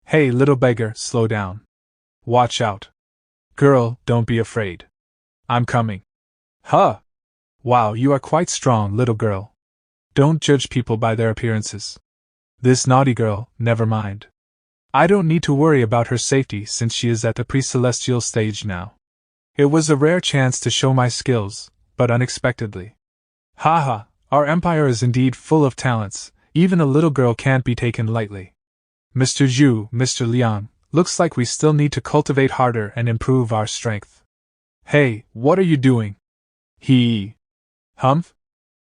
Hey, little beggar, slow down. Watch out. Girl, don't be afraid. I'm coming. Huh! Wow, you are quite strong, little girl. Don't judge people by their appearances. This naughty girl, never mind. I don't need to worry about her safety since she is at the pre-celestial stage now. It was a rare chance to show my skills, but unexpectedly. Haha, our empire is indeed full of talents, even a little girl can't be taken lightly. Mr. Zhu, Mr. Liang, looks like we still need to cultivate harder and improve our strength. Hey, what are you doing? Humph?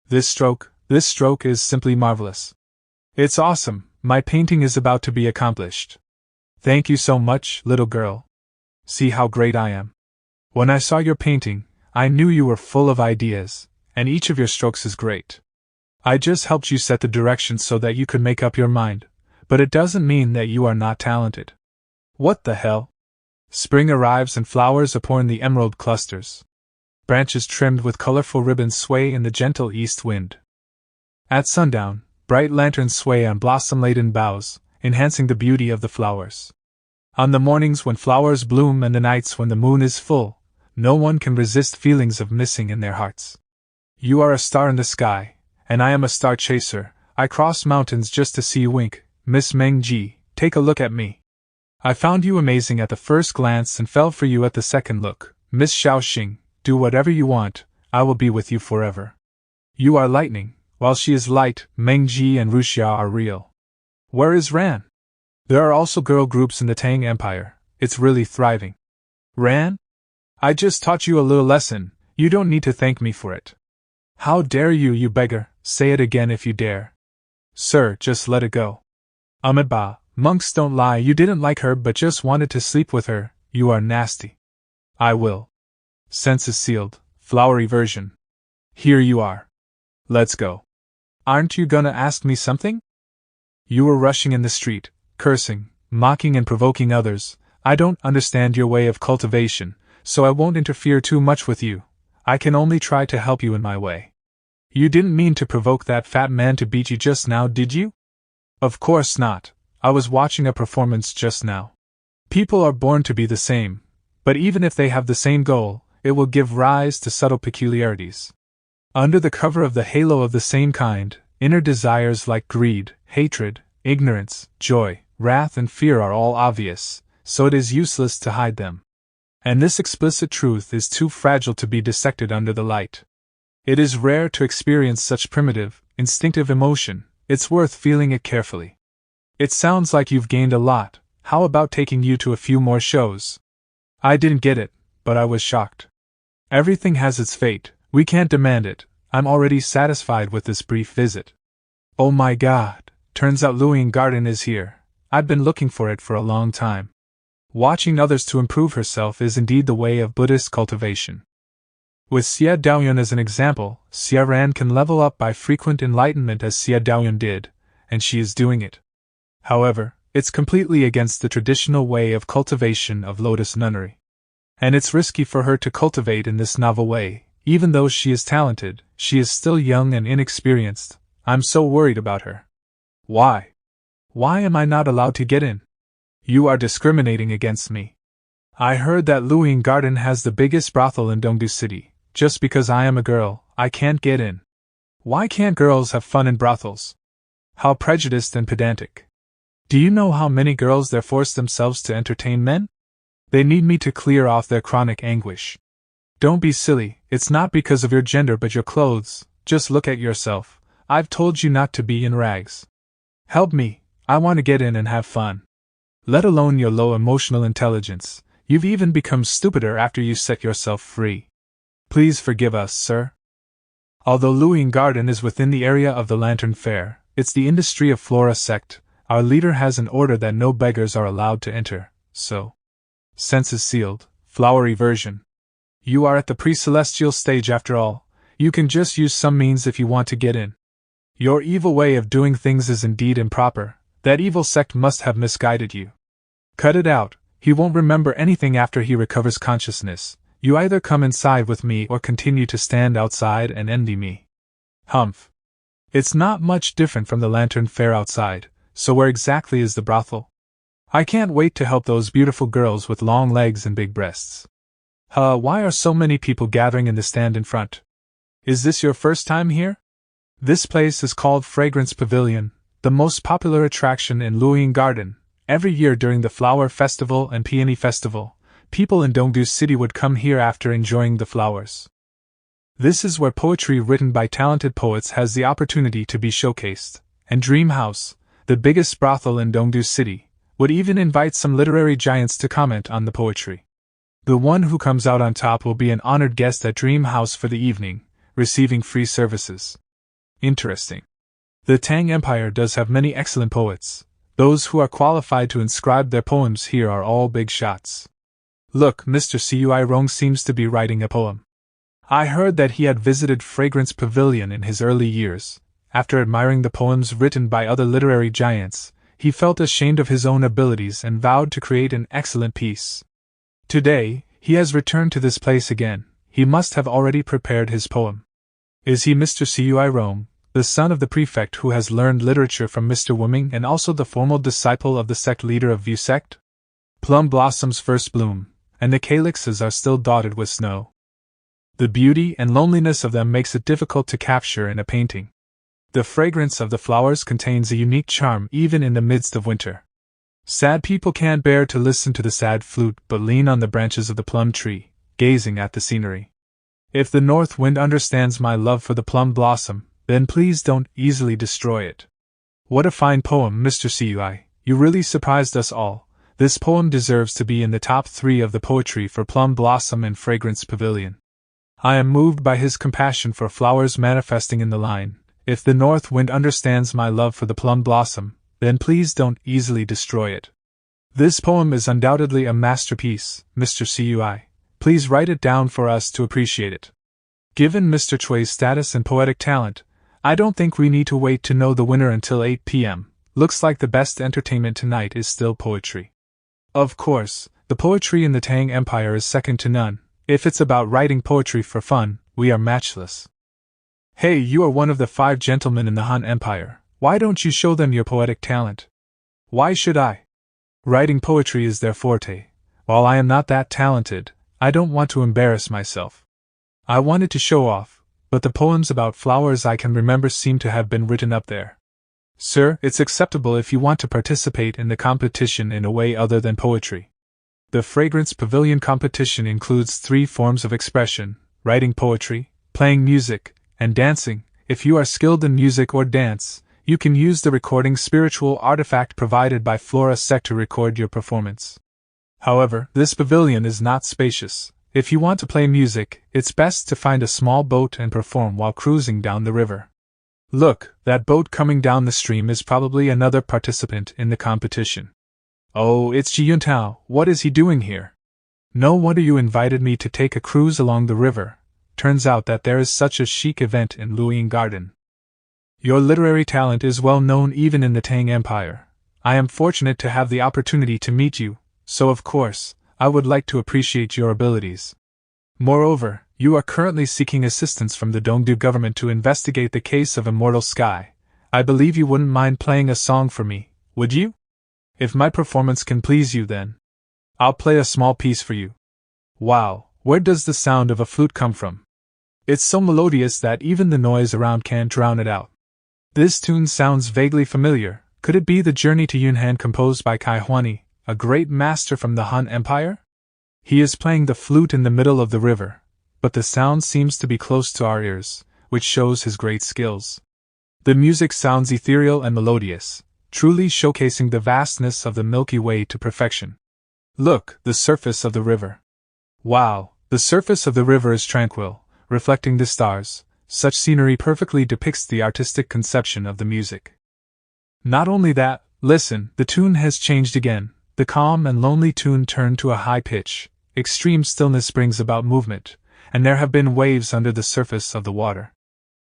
This stroke is simply marvelous. It's awesome, my painting is about to be accomplished. Thank you so much, little girl. See how great I am. When I saw your painting, I knew you were full of ideas, and each of your strokes is great. I just helped you set the direction so that you could make up your mind, but it doesn't mean that you are not talented. What the hell? Spring arrives and flowers adorn the emerald clusters. Branches trimmed with colorful ribbons sway in the gentle east wind. At sundown, bright lanterns sway on blossom-laden boughs, enhancing the beauty of the flowers. On the mornings when flowers bloom and the nights when the moon is full, no one can resist feelings of missing in their hearts. You are a star in the sky, and I am a star chaser. I cross mountains just to see you wink. Miss Meng Ji, take a look at me. I found you amazing at the first glance and fell for you at the second look. Miss Xiaoxing, do whatever you want, I will be with you forever. You are lightning, while she is light. Meng Ji and Ruxia are real. Where is Ran? There are also girl groups in the Tang Empire. It's really thriving. Ran? I just taught you a little lesson, you don't need to thank me for it. How dare you, you beggar, say it again if you dare. Sir, just let it go. Amiba, monks don't lie, you didn't like her but just wanted to sleep with her, you are nasty. I will. Sense is sealed, flowery version. Here you are. Let's go. Aren't you gonna ask me something? You were rushing in the street, cursing, mocking and provoking others. I don't understand your way of cultivation, so I won't interfere too much with you. I can only try to help you in my way. You didn't mean to provoke that fat man to beat you just now, did you? Of course not. I was watching a performance just now. People are born to be the same, but even if they have the same goal, it will give rise to subtle peculiarities. Under the cover of the halo of the same kind, inner desires like greed, hatred, ignorance, joy, wrath and fear are all obvious, so it is useless to hide them. And this explicit truth is too fragile to be dissected under the light. It is rare to experience such primitive, instinctive emotion, it's worth feeling it carefully. It sounds like you've gained a lot, how about taking you to a few more shows? I didn't get it, but I was shocked. Everything has its fate, we can't demand it, I'm already satisfied with this brief visit. Oh my god, turns out Luoyang Garden is here, I've been looking for it for a long time. Watching others to improve herself is indeed the way of Buddhist cultivation. With Xie Daoyun as an example, Xie Ran can level up by frequent enlightenment as Xie Daoyun did, and she is doing it. However, it's completely against the traditional way of cultivation of lotus nunnery. And it's risky for her to cultivate in this novel way, even though she is talented, she is still young and inexperienced. I'm so worried about her. Why? Why am I not allowed to get in? You are discriminating against me. I heard that Luoyang Garden has the biggest brothel in Dongdu City. Just because I am a girl, I can't get in. Why can't girls have fun in brothels? How prejudiced and pedantic. Do you know how many girls there force themselves to entertain men? They need me to clear off their chronic anguish. Don't be silly, it's not because of your gender but your clothes, just look at yourself. I've told you not to be in rags. Help me, I want to get in and have fun. Let alone your low emotional intelligence, you've even become stupider after you set yourself free. Please forgive us, sir. Although Luoyang Garden is within the area of the Lantern Fair, it's the industry of Flora sect, our leader has an order that no beggars are allowed to enter, so. Sense is sealed, flowery version. You are at the pre-celestial stage after all, you can just use some means if you want to get in. Your evil way of doing things is indeed improper, that evil sect must have misguided you. Cut it out, he won't remember anything after he recovers consciousness. You either come inside with me or continue to stand outside and envy me. Humph. It's not much different from the Lantern Fair outside, so where exactly is the brothel? I can't wait to help those beautiful girls with long legs and big breasts. Why are so many people gathering in the stand in front? Is this your first time here? This place is called Fragrance Pavilion, the most popular attraction in Luoyang Garden. Every year during the Flower Festival and Peony Festival, people in Dongdu City would come here after enjoying the flowers. This is where poetry written by talented poets has the opportunity to be showcased, and Dream House, the biggest brothel in Dongdu City, would even invite some literary giants to comment on the poetry. The one who comes out on top will be an honored guest at Dream House for the evening, receiving free services. Interesting. The Tang Empire does have many excellent poets. Those who are qualified to inscribe their poems here are all big shots. Look, Mr. Cui Rong seems to be writing a poem. I heard that he had visited Fragrance Pavilion in his early years. After admiring the poems written by other literary giants, he felt ashamed of his own abilities and vowed to create an excellent piece. Today, he has returned to this place again. He must have already prepared his poem. Is he Mr. Cui Rong, the son of the prefect who has learned literature from Mr. Wuming and also the formal disciple of the sect leader of View sect? Plum blossoms first bloom, and the calyxes are still dotted with snow. The beauty and loneliness of them makes it difficult to capture in a painting. The fragrance of the flowers contains a unique charm even in the midst of winter. Sad people can't bear to listen to the sad flute but lean on the branches of the plum tree, gazing at the scenery. If the north wind understands my love for the plum blossom, then please don't easily destroy it. What a fine poem, Mr. Cui. You really surprised us all. This poem deserves to be in the top 3 of the poetry for Plum Blossom and Fragrance Pavilion. I am moved by his compassion for flowers manifesting in the line. If the north wind understands my love for the plum blossom, then please don't easily destroy it. This poem is undoubtedly a masterpiece, Mr. Cui. Please write it down for us to appreciate it. Given Mr. Chui's status and poetic talent, I don't think we need to wait to know the winner until 8 p.m. Looks like the best entertainment tonight is still poetry. Of course, the poetry in the Tang Empire is second to none. If it's about writing poetry for fun, we are matchless. Hey, you are one of the 5 gentlemen in the Han Empire. Why don't you show them your poetic talent? Why should I? Writing poetry is their forte. While I am not that talented, I don't want to embarrass myself. I wanted to show off, but the poems about flowers I can remember seem to have been written up there. Sir, it's acceptable if you want to participate in the competition in a way other than poetry. The Fragrance Pavilion competition includes 3 forms of expression: writing poetry, playing music, and dancing. If you are skilled in music or dance, you can use the recording spiritual artifact provided by Flora Sect to record your performance. However, this pavilion is not spacious. If you want to play music, it's best to find a small boat and perform while cruising down the river. Look, that boat coming down the stream is probably another participant in the competition. Oh, it's Xie Yan. What is he doing here? No wonder you invited me to take a cruise along the river. Turns out that there is such a chic event in Luoyang Garden. Your literary talent is well known even in the Tang Empire. I am fortunate to have the opportunity to meet you, so of course, I would like to appreciate your abilities. Moreover, you are currently seeking assistance from the Dongdu government to investigate the case of Immortal Sky. I believe you wouldn't mind playing a song for me, would you? If my performance can please you, then I'll play a small piece for you. Wow, where does the sound of a flute come from? It's so melodious that even the noise around can't drown it out. This tune sounds vaguely familiar. Could it be the Journey to Yunnan composed by Kai Huani, a great master from the Han Empire? He is playing the flute in the middle of the river, but the sound seems to be close to our ears, which shows his great skills. The music sounds ethereal and melodious, truly showcasing the vastness of the Milky Way to perfection. Look, the surface of the river. Wow, the surface of the river is tranquil, reflecting the stars. Such scenery perfectly depicts the artistic conception of the music. Not only that, listen, the tune has changed again. The calm and lonely tune turned to a high pitch. Extreme stillness brings about movement, and there have been waves under the surface of the water.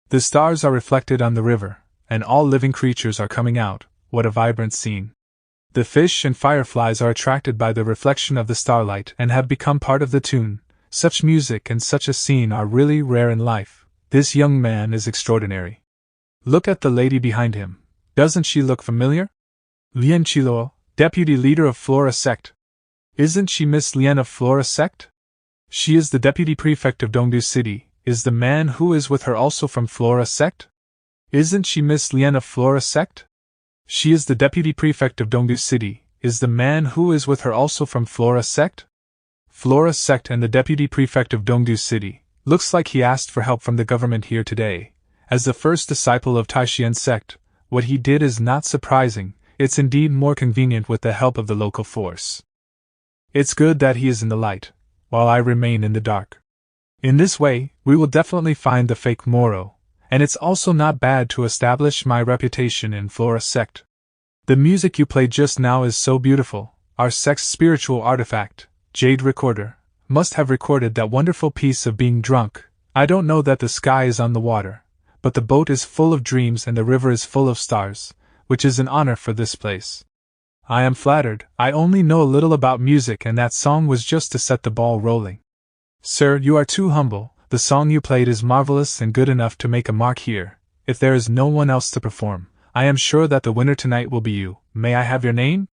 The stars are reflected on the river, and all living creatures are coming out. What a vibrant scene. The fish and fireflies are attracted by the reflection of the starlight and have become part of the tune. Such music and such a scene are really rare in life. This young man is extraordinary. Look at the lady behind him. Doesn't she look familiar? Lian Chilo, Deputy leader of Flora sect. Isn't she Miss Lien of Flora sect? She is the deputy prefect of Dongdu City. Is the man who is with her also from Flora sect? Isn't she Miss Lien of Flora sect? She is the deputy prefect of Dongdu City. Is the man who is with her also from Flora sect? Flora sect and the deputy prefect of Dongdu City. Looks like he asked for help from the government here today. As the first disciple of Xie Yan sect, what he did is not surprising. It's indeed more convenient with the help of the local force. It's good that he is in the light, while I remain in the dark. In this way, we will definitely find the fake Moro, and it's also not bad to establish my reputation in Flora sect. The music you played just now is so beautiful. Our sect's spiritual artifact, Jade Recorder, must have recorded that wonderful piece of being drunk. I don't know that the sky is on the water, but the boat is full of dreams and the river is full of stars, which is an honor for this place. I am flattered. I only know a little about music and that song was just to set the ball rolling. Sir, you are too humble. The song you played is marvelous and good enough to make a mark here. If there is no one else to perform, I am sure that the winner tonight will be you. May I have your name?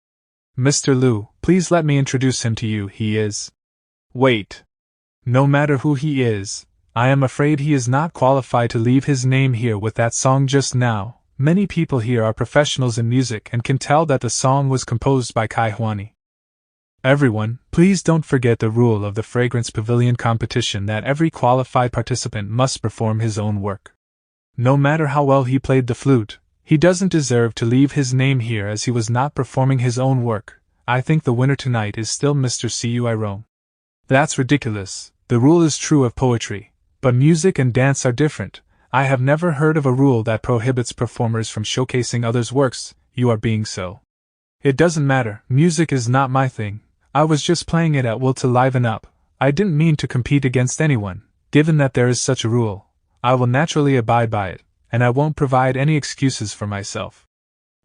Mr. Liu, please let me introduce him to you. He is... Wait. No matter who he is, I am afraid he is not qualified to leave his name here with that song just now. Many people here are professionals in music and can tell that the song was composed by Kai Huani. Everyone, please don't forget the rule of the Fragrance Pavilion competition that every qualified participant must perform his own work. No matter how well he played the flute, he doesn't deserve to leave his name here as he was not performing his own work. I think the winner tonight is still Mr. Cuiron. That's ridiculous. The rule is true of poetry, but music and dance are different. I have never heard of a rule that prohibits performers from showcasing others' works. You are being so. It doesn't matter, music is not my thing. I was just playing it at will to liven up. I didn't mean to compete against anyone. Given that there is such a rule, I will naturally abide by it, and I won't provide any excuses for myself.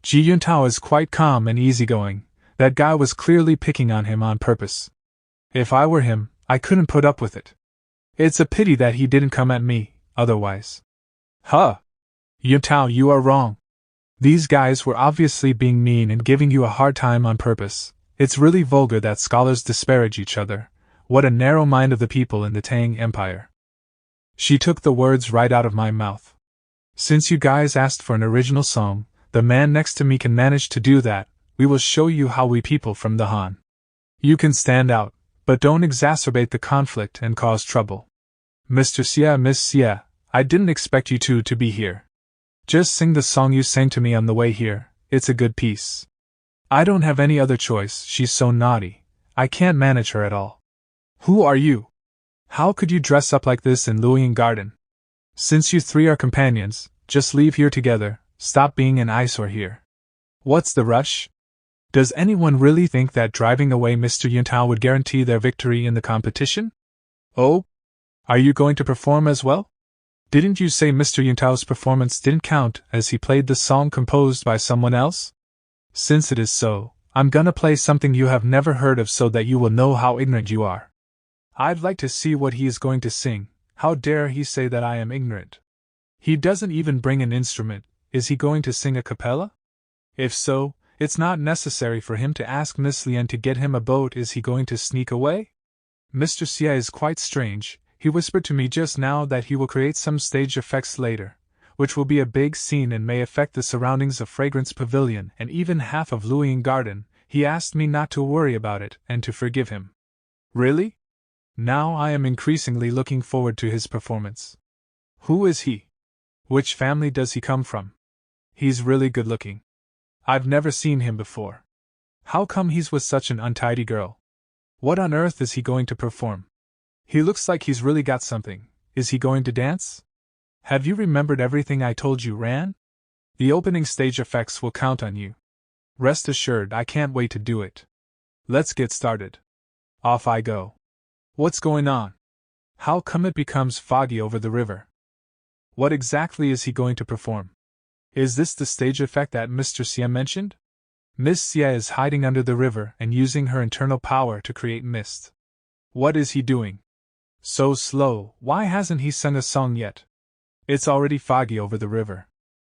Ji Yuntao is quite calm and easygoing. That guy was clearly picking on him on purpose. If I were him, I couldn't put up with it. It's a pity that he didn't come at me, otherwise. Huh! Yuntao, you are wrong. These guys were obviously being mean and giving you a hard time on purpose. It's really vulgar that scholars disparage each other. What a narrow mind of the people in the Tang Empire. She took the words right out of my mouth. Since you guys asked for an original song, the man next to me can manage to do that. We will show you how we people from the Han. You can stand out, but don't exacerbate the conflict and cause trouble. Mr. Xie, Miss Xie, I didn't expect you two to be here. Just sing the song you sang to me on the way here. It's a good piece. I don't have any other choice. She's so naughty. I can't manage her at all. Who are you? How could you dress up like this in Luoyang Garden? Since you three are companions, just leave here together. Stop being an eyesore here. What's the rush? Does anyone really think that driving away Mr. Yuntao would guarantee their victory in the competition? Oh? Are you going to perform as well? Didn't you say Mr. Yuntao's performance didn't count as he played the song composed by someone else? Since it is so, I'm gonna play something you have never heard of so that you will know how ignorant you are. I'd like to see what he is going to sing. How dare he say that I am ignorant? He doesn't even bring an instrument. Is he going to sing a cappella? If so, it's not necessary for him to ask Miss Lien to get him a boat. Is he going to sneak away? Mr. Xie is quite strange. He whispered to me just now that he will create some stage effects later, which will be a big scene and may affect the surroundings of Fragrance Pavilion and even half of Luoyang Garden. He asked me not to worry about it and to forgive him. Really? Now I am increasingly looking forward to his performance. Who is he? Which family does he come from? He's really good looking. I've never seen him before. How come he's with such an untidy girl? What on earth is he going to perform? He looks like he's really got something. Is he going to dance? Have you remembered everything I told you, Ran? The opening stage effects will count on you. Rest assured, I can't wait to do it. Let's get started. Off I go. What's going on? How come it becomes foggy over the river? What exactly is he going to perform? Is this the stage effect that Mr. Xie mentioned? Miss Xie is hiding under the river and using her internal power to create mist. What is he doing? So slow, why hasn't he sung a song yet? It's already foggy over the river.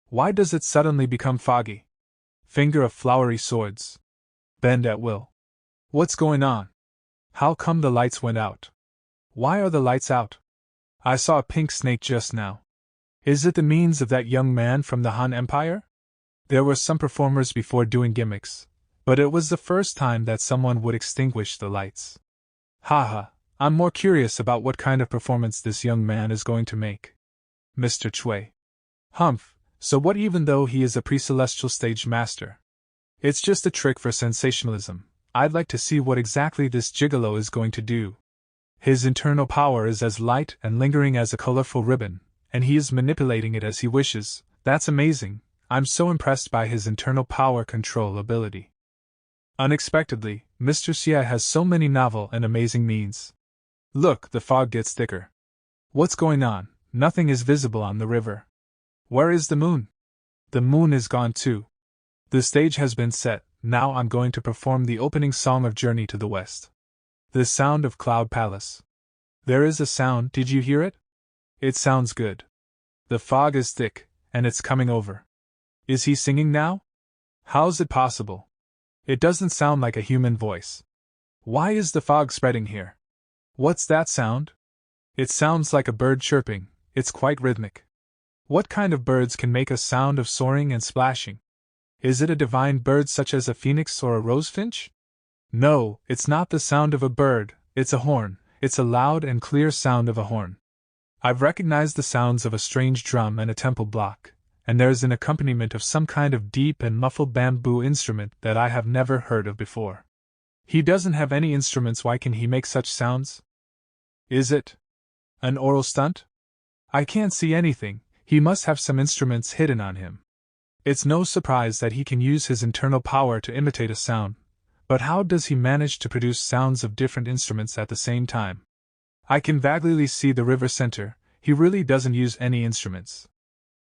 Why does it suddenly become foggy? Finger of flowery swords. bend at will. What's going on? How come the lights went out? Why are the lights out? I saw a pink snake just now. Is it the means of that young man from the Han Empire? There were some performers before doing gimmicks, but it was the first time that someone would extinguish the lights. Haha, I'm more curious about what kind of performance this young man is going to make. Mr. Chui. Humph, so what even though he is a pre-celestial stage master? It's just a trick for sensationalism. I'd like to see what exactly this gigolo is going to do. His internal power is as light and lingering as a colorful ribbon, and he is manipulating it as he wishes. That's amazing. I'm so impressed by his internal power control ability. Unexpectedly, Mr. Xie has so many novel and amazing means. Look, the fog gets thicker. What's going on? Nothing is visible on the river. Where is the moon? The moon is gone too. The stage has been set. Now I'm going to perform the opening song of Journey to the West. The sound of Cloud Palace. There is a sound, did you hear it? It sounds good. The fog is thick, and it's coming over. Is he singing now? How's it possible? It doesn't sound like a human voice. Why is the fog spreading here? What's that sound? It sounds like a bird chirping. It's quite rhythmic. What kind of birds can make a sound of soaring and splashing? Is it a divine bird such as a phoenix or a rosefinch? No, it's not the sound of a bird, it's a horn. It's a loud and clear sound of a horn. I've recognized the sounds of a strange drum and a temple block, and there's an accompaniment of some kind of deep and muffled bamboo instrument that I have never heard of before. He doesn't have any instruments, why can he make such sounds? Is it an oral stunt? I can't see anything, he must have some instruments hidden on him. It's no surprise that he can use his internal power to imitate a sound, but how does he manage to produce sounds of different instruments at the same time? I can vaguely see the river center, he really doesn't use any instruments.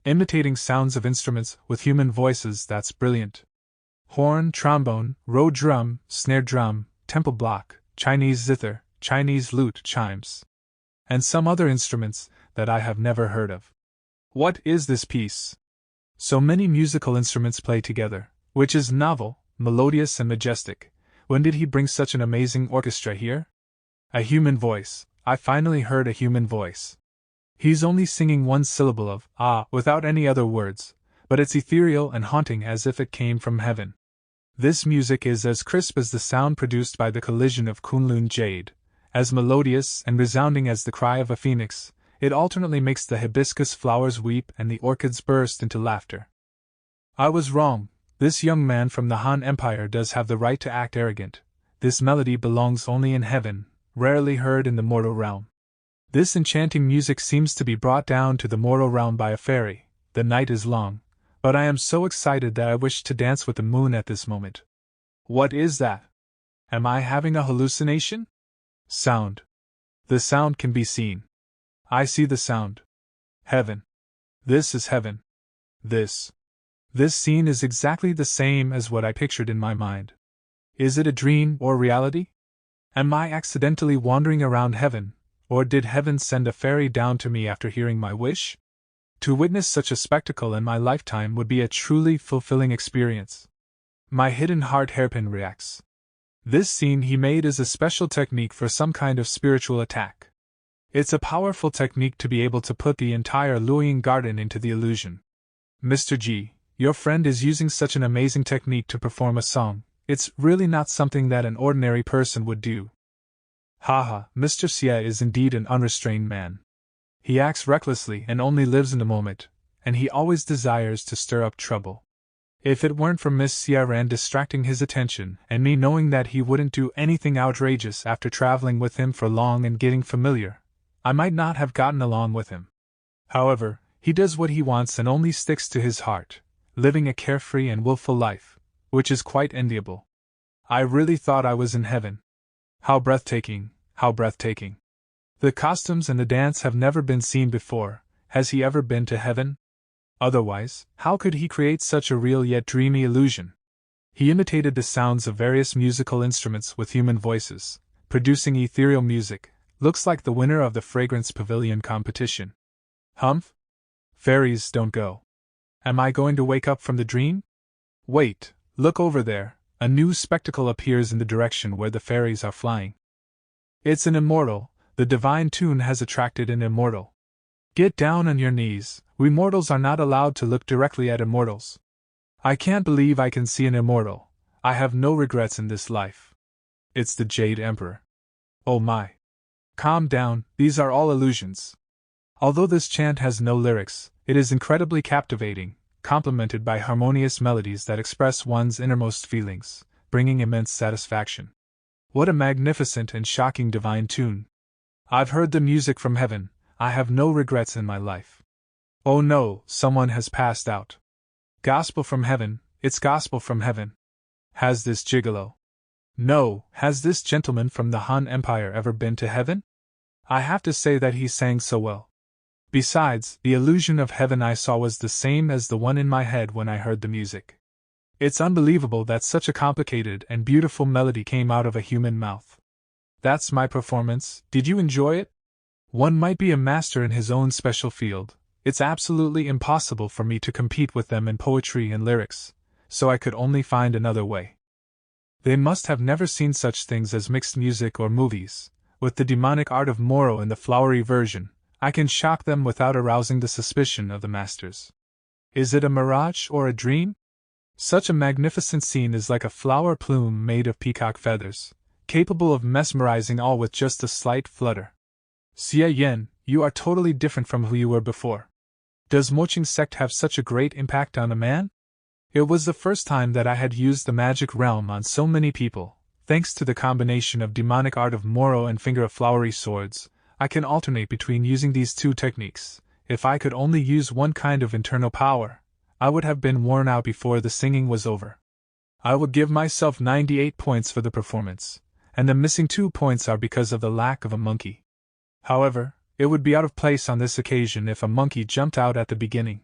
Imitating sounds of instruments with human voices, that's brilliant. Horn, trombone, row drum, snare drum, temple block, Chinese zither, Chinese lute chimes. And some other instruments that I have never heard of. What is this piece? So many musical instruments play together, which is novel, melodious and majestic. When did he bring such an amazing orchestra here? A human voice. I finally heard a human voice. He's only singing one syllable of ah without any other words, but it's ethereal and haunting as if it came from heaven. This music is as crisp as the sound produced by the collision of Kunlun jade, as melodious and resounding as the cry of a phoenix. It alternately makes the hibiscus flowers weep and the orchids burst into laughter. I was wrong. This young man from the Han Empire does have the right to act arrogant. This melody belongs only in heaven, rarely heard in the mortal realm. This enchanting music seems to be brought down to the mortal realm by a fairy. The night is long, but I am so excited that I wish to dance with the moon at this moment. What is that? Am I having a hallucination? Sound. The sound can be seen. I see the sound. Heaven. This is heaven. This scene is exactly the same as what I pictured in my mind. Is it a dream or reality? Am I accidentally wandering around heaven, or did heaven send a fairy down to me after hearing my wish? To witness such a spectacle in my lifetime would be a truly fulfilling experience. My hidden heart hairpin reacts. This scene he made is a special technique for some kind of spiritual attack. It's a powerful technique to be able to put the entire Luoying garden into the illusion. Mr. G, your friend is using such an amazing technique to perform a song. It's really not something that an ordinary person would do. Haha, Mr. Xie is indeed an unrestrained man. He acts recklessly and only lives in the moment, and he always desires to stir up trouble. If it weren't for Miss Xie Yan distracting his attention and me knowing that he wouldn't do anything outrageous after traveling with him for long and getting familiar, I might not have gotten along with him. However, he does what he wants and only sticks to his heart, living a carefree and willful life, which is quite enviable. I really thought I was in heaven. How breathtaking, how breathtaking. The costumes and the dance have never been seen before. Has he ever been to heaven? Otherwise, how could he create such a real yet dreamy illusion? He imitated the sounds of various musical instruments with human voices, producing ethereal music. Looks like the winner of the Fragrance Pavilion competition. Humph? Fairies don't go. Am I going to wake up from the dream? Wait, look over there, A new spectacle appears in the direction where the fairies are flying. It's an immortal. The divine tune has attracted an immortal. Get down on your knees. We mortals are not allowed to look directly at immortals. I can't believe I can see an immortal. I have no regrets in this life. It's the Jade Emperor. Oh my. Calm down, these are all illusions. Although this chant has no lyrics, it is incredibly captivating, complemented by harmonious melodies that express one's innermost feelings, bringing immense satisfaction. What a magnificent and shocking divine tune. I've heard the music from heaven. I have no regrets in my life. Oh no, someone has passed out. Gospel from heaven, it's gospel from heaven. Has this gigolo? No, has this gentleman from the Han Empire ever been to heaven? I have to say that he sang so well. Besides, the illusion of heaven I saw was the same as the one in my head when I heard the music. It's unbelievable that such a complicated and beautiful melody came out of a human mouth. That's my performance. Did you enjoy it? One might be a master in his own special field. It's absolutely impossible for me to compete with them in poetry and lyrics, so I could only find another way. They must have never seen such things as mixed music or movies. With the demonic art of Moro in the flowery version, I can shock them without arousing the suspicion of the masters. Is it a mirage or a dream? Such a magnificent scene is like a flower plume made of peacock feathers, capable of mesmerizing all with just a slight flutter. Xie Yan, you are totally different from who you were before. Does Moqing sect have such a great impact on a man? It was the first time that I had used the magic realm on so many people. Thanks to the combination of demonic art of Moro and finger of flowery swords, I can alternate between using these two techniques. If I could only use one kind of internal power, I would have been worn out before the singing was over. I would give myself 98 points for the performance, and the missing 2 points are because of the lack of a monkey. However, it would be out of place on this occasion if a monkey jumped out at the beginning.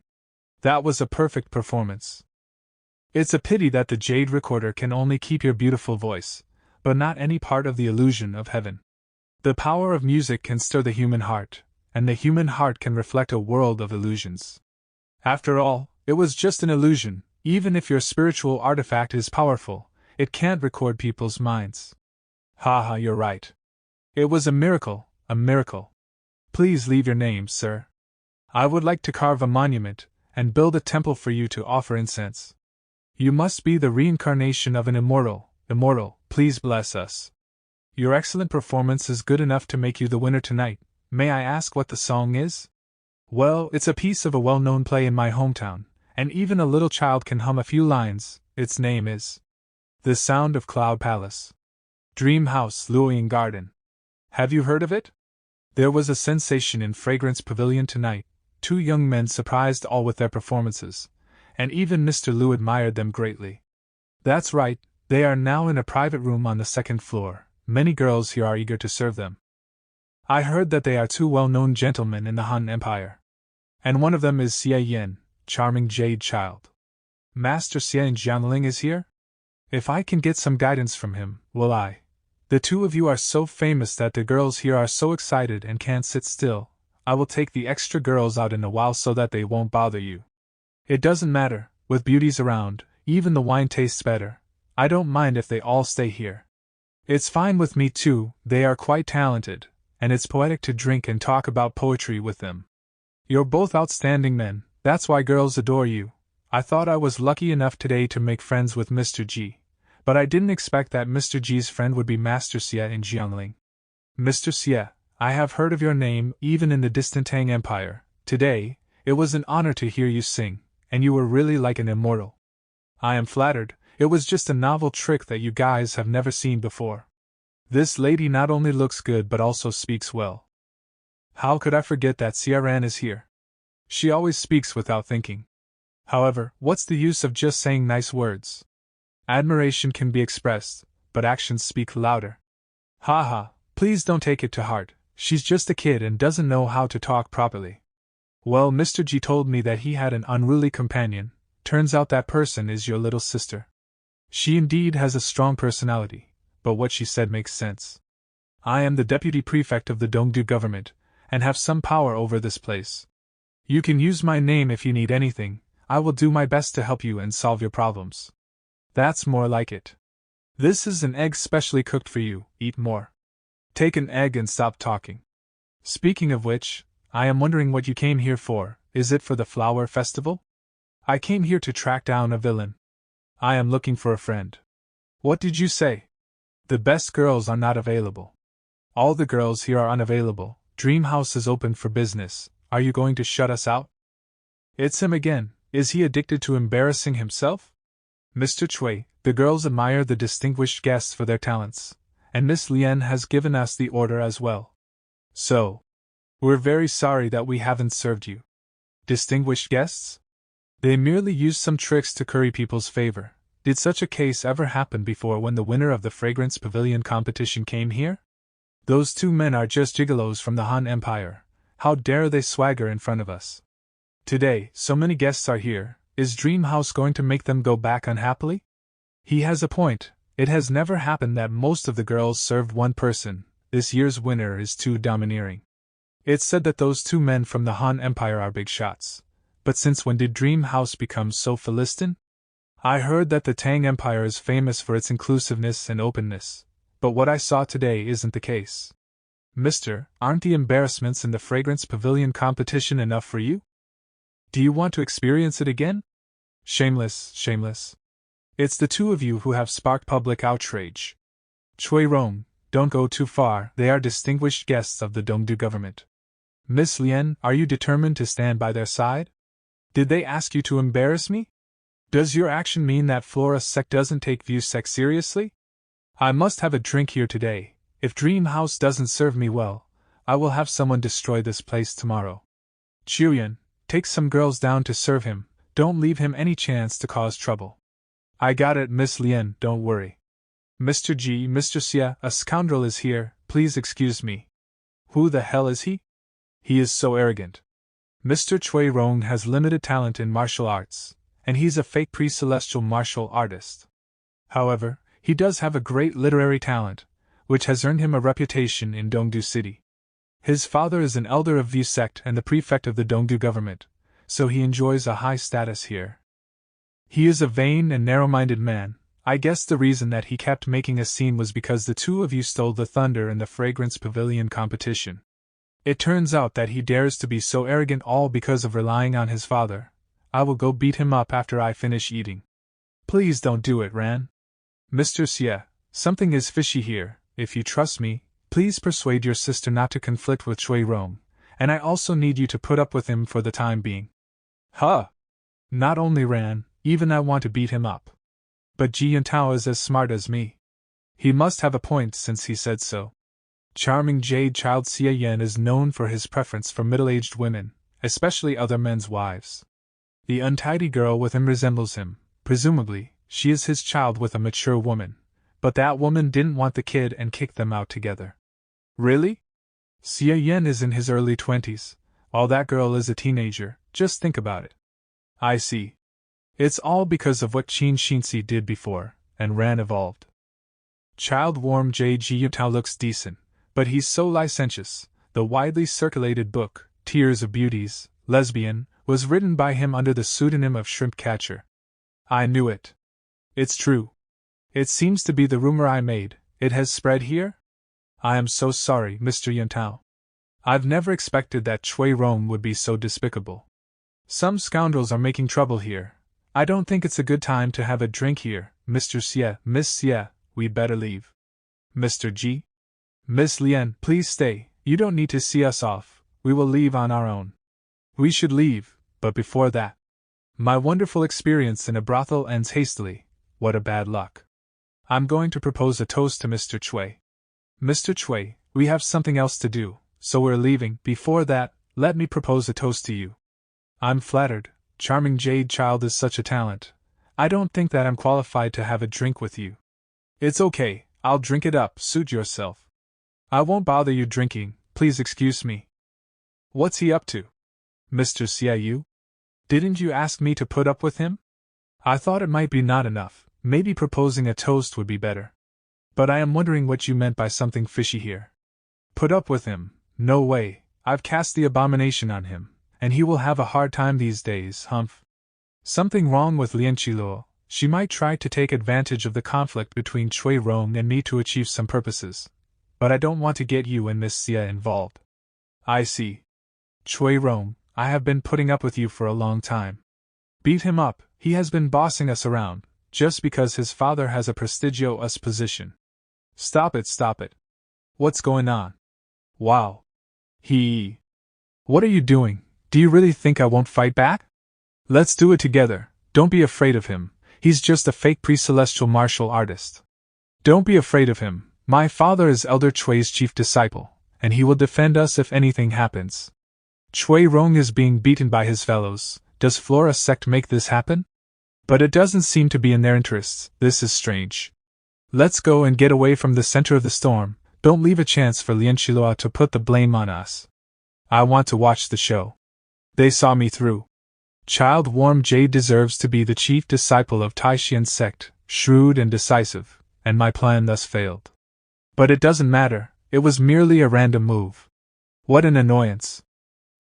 That was a perfect performance. It's a pity that the Jade Recorder can only keep your beautiful voice, but not any part of the illusion of heaven. The power of music can stir the human heart, and the human heart can reflect a world of illusions. After all, it was just an illusion. Even if your spiritual artifact is powerful, it can't record people's minds. Haha, you're right. It was a miracle, a miracle. Please leave your name, sir. I would like to carve a monument, and build a temple for you to offer incense. You must be the reincarnation of an immortal. Immortal, please bless us. Your excellent performance is good enough to make you the winner tonight. May I ask what the song is? Well, it's a piece of a well-known play in my hometown, and even a little child can hum a few lines. Its name is The Sound of Cloud Palace. Dream House, Luoying Garden. Have you heard of it? There was a sensation in Fragrance Pavilion tonight. 2 young men surprised all with their performances, and even Mr. Liu admired them greatly. That's right, they are now in a private room on the 2nd floor. Many girls here are eager to serve them. I heard that they are 2 well-known gentlemen in the Han Empire. And one of them is Xie Yan, charming jade child. Master Xie Jiangling is here? If I can get some guidance from him, will I? The 2 of you are so famous that the girls here are so excited and can't sit still. I will take the extra girls out in a while so that they won't bother you. It doesn't matter, with beauties around, even the wine tastes better. I don't mind if they all stay here. It's fine with me too, they are quite talented, and it's poetic to drink and talk about poetry with them. You're both outstanding men, that's why girls adore you. I thought I was lucky enough today to make friends with Mr. G, but I didn't expect that Mr. G's friend would be Master Xie in Jiangling. Mr. Xie, I have heard of your name even in the distant Tang Empire. Today, it was an honor to hear you sing, and you were really like an immortal. I am flattered. It was just a novel trick that you guys have never seen before. This lady not only looks good but also speaks well. How could I forget that Xie Yan is here? She always speaks without thinking. However, what's the use of just saying nice words? Admiration can be expressed, but actions speak louder. Haha, please don't take it to heart. She's just a kid and doesn't know how to talk properly. Well, Mr. G told me that he had an unruly companion. Turns out that person is your little sister. She indeed has a strong personality, but what she said makes sense. I am the deputy prefect of the Dongdu government, and have some power over this place. You can use my name if you need anything. I will do my best to help you and solve your problems. That's more like it. This is an egg specially cooked for you, eat more. Take an egg and stop talking. Speaking of which, I am wondering what you came here for. Is it for the flower festival? I came here to track down a villain. I am looking for a friend. What did you say? The best girls are not available. All the girls here are unavailable. Dream House is open for business. Are you going to shut us out? It's him again. Is he addicted to embarrassing himself? Mr. Chui, the girls admire the distinguished guests for their talents, and Miss Lien has given us the order as well. So, we're very sorry that we haven't served you. Distinguished guests? They merely used some tricks to curry people's favor. Did such a case ever happen before when the winner of the Fragrance Pavilion competition came here? Those two men are just gigolos from the Han Empire. How dare they swagger in front of us? Today, so many guests are here. Is Dream House going to make them go back unhappily? He has a point. It has never happened that most of the girls served one person. This year's winner is too domineering. It's said that those two men from the Han Empire are big shots. But since when did Dream House become so Philistine? I heard that the Tang Empire is famous for its inclusiveness and openness, but what I saw today isn't the case. Mister, aren't the embarrassments in the Fragrance Pavilion competition enough for you? Do you want to experience it again? Shameless, shameless. It's the two of you who have sparked public outrage. Chui Rong, don't go too far, they are distinguished guests of the Dongdu government. Miss Lien, are you determined to stand by their side? Did they ask you to embarrass me? Does your action mean that Flora Sect doesn't take View Sect seriously? I must have a drink here today. If Dream House doesn't serve me well, I will have someone destroy this place tomorrow. Chuyan, take some girls down to serve him. Don't leave him any chance to cause trouble. I got it, Miss Lien, don't worry. Mr. G, Mr. Xie, a scoundrel is here, please excuse me. Who the hell is he? He is so arrogant. Mr. Chui Rong has limited talent in martial arts, and he's a fake pre-celestial martial artist. However, he does have a great literary talent, which has earned him a reputation in Dongdu City. His father is an elder of View Sect and the prefect of the Dongdu government, so he enjoys a high status here. He is a vain and narrow-minded man. I guess the reason that he kept making a scene was because the two of you stole the thunder in the Fragrance Pavilion competition. It turns out that he dares to be so arrogant all because of relying on his father. I will go beat him up after I finish eating. Please don't do it, Ran. Mr. Xie, something is fishy here. If you trust me, please persuade your sister not to conflict with Chui Rong, and I also need you to put up with him for the time being. Huh! Not only Ran, even I want to beat him up. But Ji Yantao is as smart as me. He must have a point since he said so. Charming jade child Xie Yan is known for his preference for middle-aged women, especially other men's wives. The untidy girl with him resembles him. Presumably, she is his child with a mature woman, but that woman didn't want the kid and kicked them out together. Really? Xie Yan is in his early 20s, while that girl is a teenager. Just think about it. I see. It's all because of what Qin Xinxi did before, and Ran evolved. Child warm Ji Yutao looks decent, but he's so licentious. The widely circulated book, Tears of Beauties, Lesbian, was written by him under the pseudonym of Shrimp Catcher. I knew it. It's true. It seems to be the rumor I made. It has spread here? I am so sorry, Mr. Yantao. I've never expected that Chui Rong would be so despicable. Some scoundrels are making trouble here. I don't think it's a good time to have a drink here, Mr. Xie, Miss Xie, we'd better leave. Mr. G? Miss Lien, please stay, you don't need to see us off, we will leave on our own. We should leave, but before that. My wonderful experience in a brothel ends hastily, what a bad luck. I'm going to propose a toast to Mr. Chui. Mr. Chui, we have something else to do, so we're leaving. Before that, let me propose a toast to you. I'm flattered. Charming jade child is such a talent. I don't think that I'm qualified to have a drink with you. It's okay, I'll drink it up, suit yourself. I won't bother you drinking, please excuse me. What's he up to? Mr. Xie, didn't you ask me to put up with him? I thought it might be not enough, maybe proposing a toast would be better. But I am wondering what you meant by something fishy here. Put up with him? No way, I've cast the abomination on him. And he will have a hard time these days, humph. Something wrong with Lian Qiluo. She might try to take advantage of the conflict between Chui Rong and me to achieve some purposes. But I don't want to get you and Miss Xie involved. I see. Chui Rong, I have been putting up with you for a long time. Beat him up, he has been bossing us around, just because his father has a prestigious position. Stop it. What's going on? Wow. What are you doing? Do you really think I won't fight back? Let's do it together, don't be afraid of him, he's just a fake pre-celestial martial artist. Don't be afraid of him, my father is Elder Chui's chief disciple, and he will defend us if anything happens. Chui Rong is being beaten by his fellows, does Flora sect make this happen? But it doesn't seem to be in their interests, this is strange. Let's go and get away from the center of the storm, don't leave a chance for Lian Qiluo to put the blame on us. I want to watch the show. They saw me through. Child Warm Jade deserves to be the chief disciple of Taishian sect, shrewd and decisive, and my plan thus failed. But it doesn't matter, it was merely a random move. What an annoyance.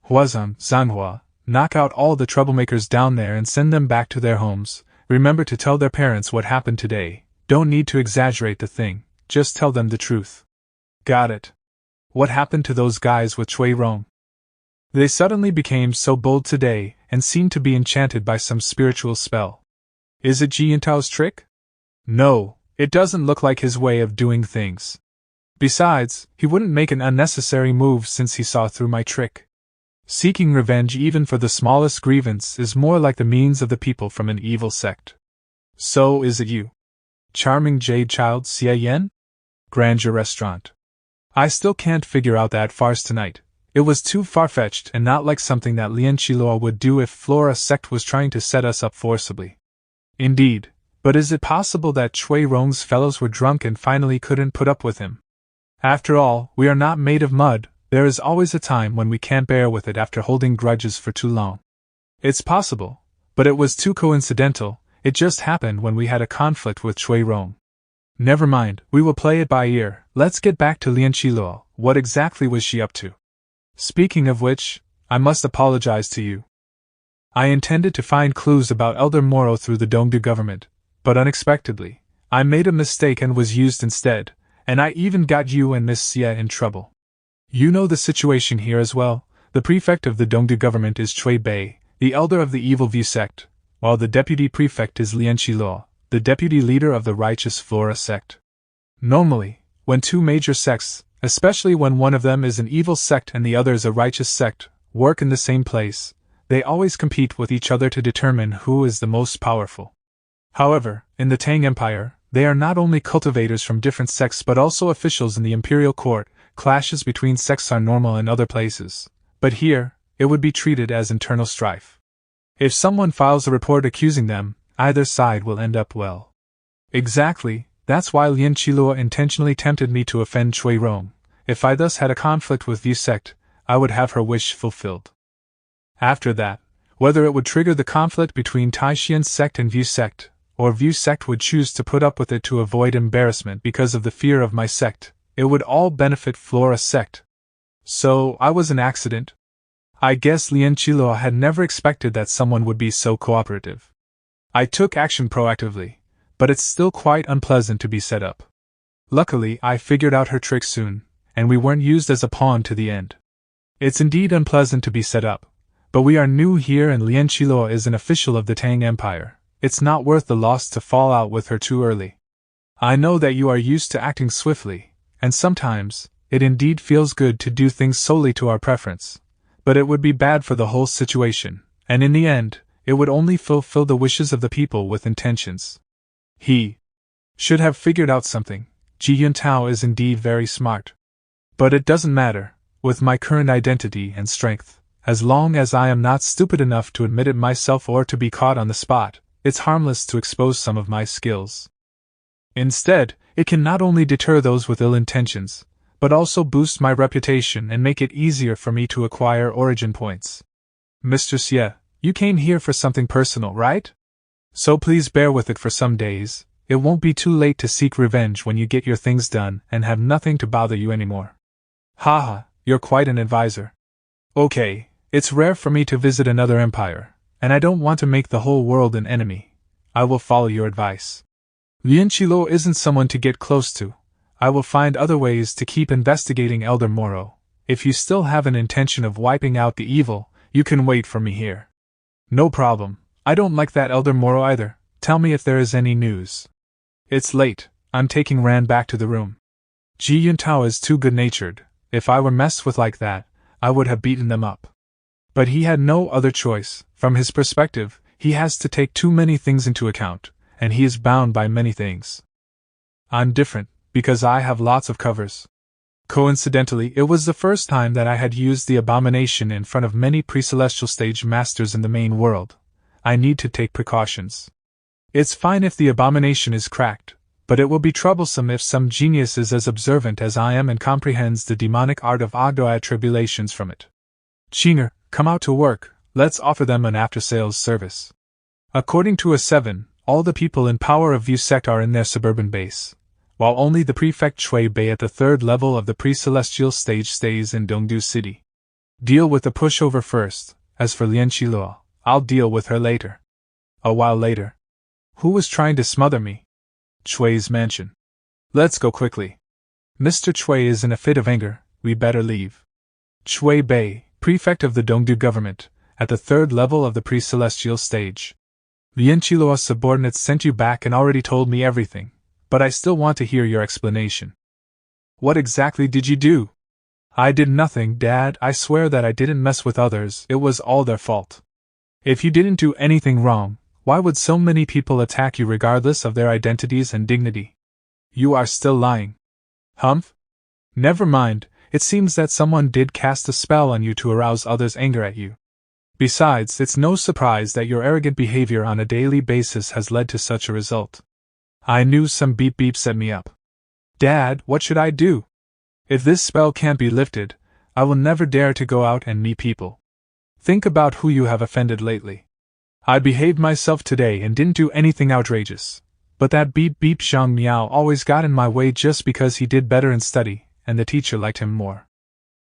Huazan, Zanhua, knock out all the troublemakers down there and send them back to their homes. Remember to tell their parents what happened today, don't need to exaggerate the thing, just tell them the truth. Got it. What happened to those guys with Chui Rong? They suddenly became so bold today, and seemed to be enchanted by some spiritual spell. Is it Xie Yan's trick? No, it doesn't look like his way of doing things. Besides, he wouldn't make an unnecessary move since he saw through my trick. Seeking revenge even for the smallest grievance is more like the means of the people from an evil sect. So is it you? Charming jade child Xie Yan? Grandeur restaurant. I still can't figure out that farce tonight. It was too far-fetched and not like something that Lian Qiluo would do if Flora sect was trying to set us up forcibly. Indeed, but is it possible that Chui Rong's fellows were drunk and finally couldn't put up with him? After all, we are not made of mud, there is always a time when we can't bear with it after holding grudges for too long. It's possible, but it was too coincidental, it just happened when we had a conflict with Chui Rong. Never mind, we will play it by ear, let's get back to Lian Qiluo, what exactly was she up to? Speaking of which, I must apologize to you. I intended to find clues about Elder Moro through the Dongdu government, but unexpectedly, I made a mistake and was used instead, and I even got you and Miss Xie in trouble. You know the situation here as well, the prefect of the Dongdu government is Chui Bei, the elder of the evil Vu sect, while the deputy prefect is Lian Qiluo, the deputy leader of the righteous Flora sect. Normally, when two major sects, especially when one of them is an evil sect and the other is a righteous sect, work in the same place, they always compete with each other to determine who is the most powerful. However, in the Tang Empire, they are not only cultivators from different sects but also officials in the imperial court. Clashes between sects are normal in other places, but here, it would be treated as internal strife. If someone files a report accusing them, either side will end up well. Exactly. That's why Lian Qiluo intentionally tempted me to offend Chui Rong. If I thus had a conflict with Vu sect, I would have her wish fulfilled. After that, whether it would trigger the conflict between Taishian sect and Vu sect, or Vu sect would choose to put up with it to avoid embarrassment because of the fear of my sect, it would all benefit Flora sect. So, I was an accident? I guess Lian Qiluo had never expected that someone would be so cooperative. I took action proactively, but it's still quite unpleasant to be set up. Luckily, I figured out her trick soon, and we weren't used as a pawn to the end. It's indeed unpleasant to be set up, but we are new here and Lian Qiluo is an official of the Tang Empire. It's not worth the loss to fall out with her too early. I know that you are used to acting swiftly, and sometimes, it indeed feels good to do things solely to our preference, but it would be bad for the whole situation, and in the end, it would only fulfill the wishes of the people with intentions. He should have figured out something. Xie Yan is indeed very smart. But it doesn't matter, with my current identity and strength, as long as I am not stupid enough to admit it myself or to be caught on the spot, it's harmless to expose some of my skills. Instead, it can not only deter those with ill intentions, but also boost my reputation and make it easier for me to acquire origin points. Mr. Xie, you came here for something personal, right? So please bear with it for some days. It won't be too late to seek revenge when you get your things done and have nothing to bother you anymore. Haha, you're quite an advisor. Okay, it's rare for me to visit another empire, and I don't want to make the whole world an enemy. I will follow your advice. Lian Qilo isn't someone to get close to. I will find other ways to keep investigating Elder Moro. If you still have an intention of wiping out the evil, you can wait for me here. No problem. I don't like that Elder Moro either. Tell me if there is any news. It's late. I'm taking Ran back to the room. Ji Yuntao is too good-natured. If I were messed with like that, I would have beaten them up. But he had no other choice. From his perspective, he has to take too many things into account, and he is bound by many things. I'm different, because I have lots of covers. Coincidentally, it was the first time that I had used the abomination in front of many pre-celestial stage masters in the main world. I need to take precautions. It's fine if the abomination is cracked, but it will be troublesome if some genius is as observant as I am and comprehends the demonic art of Ogdoad tribulations from it. Chinger, come out to work, let's offer them an after-sales service. According to A7, all the people in power of View Sect are in their suburban base, while only the prefect Chui Bei at the third level of the pre-celestial stage stays in Dongdu City. Deal with the pushover first. As for Lian Qilo, I'll deal with her later. A while later. Who was trying to smother me? Chui's mansion. Let's go quickly. Mr. Chui is in a fit of anger, we better leave. Chui Bei, prefect of the Dongdu government, at the third level of the pre-celestial stage. Lian Qilo's subordinates sent you back and already told me everything, but I still want to hear your explanation. What exactly did you do? I did nothing, Dad. I swear that I didn't mess with others. It was all their fault. If you didn't do anything wrong, why would so many people attack you regardless of their identities and dignity? You are still lying. Humph? Never mind, it seems that someone did cast a spell on you to arouse others' anger at you. Besides, it's no surprise that your arrogant behavior on a daily basis has led to such a result. I knew some beep set me up. Dad, what should I do? If this spell can't be lifted, I will never dare to go out and meet people. Think about who you have offended lately. I behaved myself today and didn't do anything outrageous, but that beep Zhang Miao always got in my way just because he did better in study, and the teacher liked him more.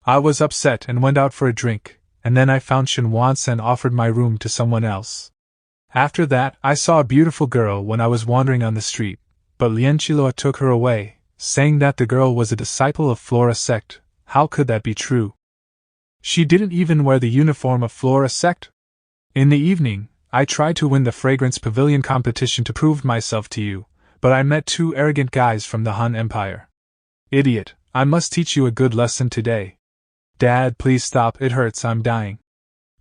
I was upset and went out for a drink, and then I found Shen Wants and offered my room to someone else. After that, I saw a beautiful girl when I was wandering on the street, but Lian Qilo took her away, saying that the girl was a disciple of Flora sect. How could that be true? She didn't even wear the uniform of Flora sect? In the evening, I tried to win the Fragrance Pavilion competition to prove myself to you, but I met two arrogant guys from the Han Empire. Idiot, I must teach you a good lesson today. Dad, please stop, it hurts, I'm dying.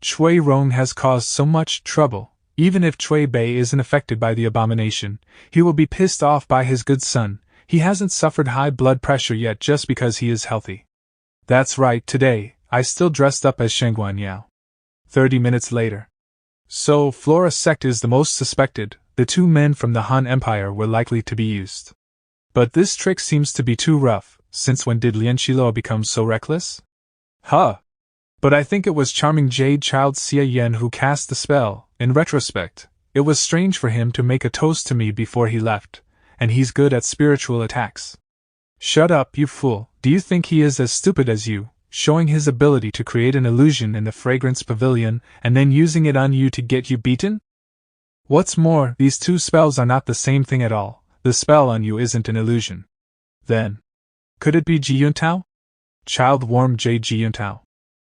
Chui Rong has caused so much trouble. Even if Chui Bei isn't affected by the abomination, he will be pissed off by his good son. He hasn't suffered high blood pressure yet just because he is healthy. That's right, today, I still dressed up as Shengguan Yao. 30 minutes later. So, Flora sect is the most suspected. The two men from the Han Empire were likely to be used. But this trick seems to be too rough. Since when did Lian Qilo become so reckless? Huh. But I think it was charming jade child Xie Yan who cast the spell. In retrospect, it was strange for him to make a toast to me before he left, and he's good at spiritual attacks. Shut up, you fool. Do you think he is as stupid as you? Showing his ability to create an illusion in the Fragrance Pavilion and then using it on you to get you beaten? What's more, these two spells are not the same thing at all. The spell on you isn't an illusion. Then, could it be Ji Yuntao? Child warm Ji Yuntao.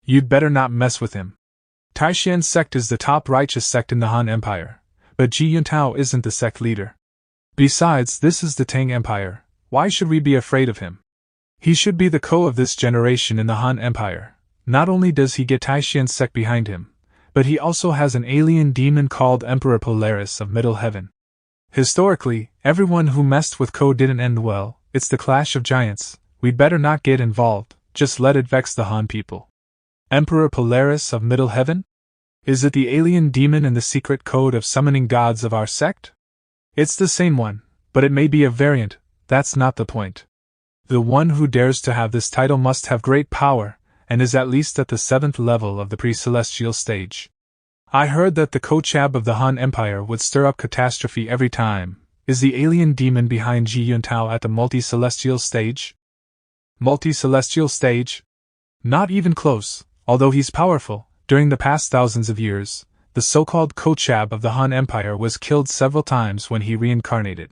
You'd better not mess with him. Taishan sect is the top righteous sect in the Han Empire, but Ji Yuntao isn't the sect leader. Besides, this is the Tang Empire. Why should we be afraid of him? He should be the Ko of this generation in the Han Empire. Not only does he get Taishan's sect behind him, but he also has an alien demon called Emperor Polaris of Middle Heaven. Historically, everyone who messed with Ko didn't end well. It's the clash of giants. We'd better not get involved, just let it vex the Han people. Emperor Polaris of Middle Heaven? Is it the alien demon in the secret code of summoning gods of our sect? It's the same one, but it may be a variant. That's not the point. The one who dares to have this title must have great power, and is at least at the 7th level of the pre-celestial stage. I heard that the Kochab of the Han Empire would stir up catastrophe every time. Is the alien demon behind Ji Yuntao at the multi-celestial stage? Multi-celestial stage? Not even close, although he's powerful. During the past thousands of years, the so-called Kochab of the Han Empire, was killed several times when he reincarnated.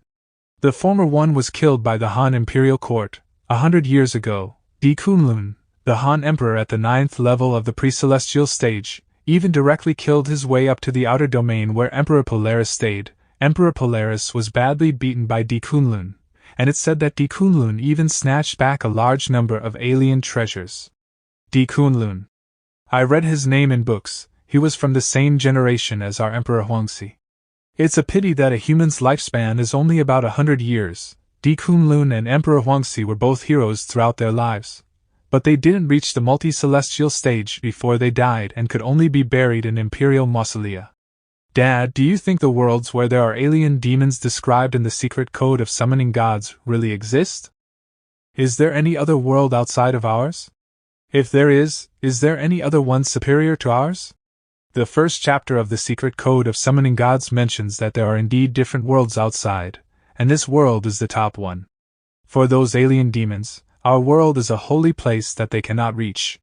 The former one was killed by the Han Imperial Court 100 years ago. Di Kunlun, the Han Emperor at the 9th level of the pre-celestial stage, even directly killed his way up to the outer domain where Emperor Polaris stayed. Emperor Polaris was badly beaten by Di Kunlun, and it's said that Di Kunlun even snatched back a large number of alien treasures. Di Kunlun. I read his name in books. He was from the same generation as our Emperor Huangxi. It's a pity that a human's lifespan is only about 100 years. Di Kunlun and Emperor Huangxi were both heroes throughout their lives, but they didn't reach the multi-celestial stage before they died and could only be buried in imperial mausolea. Dad, do you think the worlds where there are alien demons described in the secret code of summoning gods really exist? Is there any other world outside of ours? If there is there any other one superior to ours? The first chapter of the secret code of summoning gods mentions that there are indeed different worlds outside, and this world is the top one. For those alien demons, our world is a holy place that they cannot reach.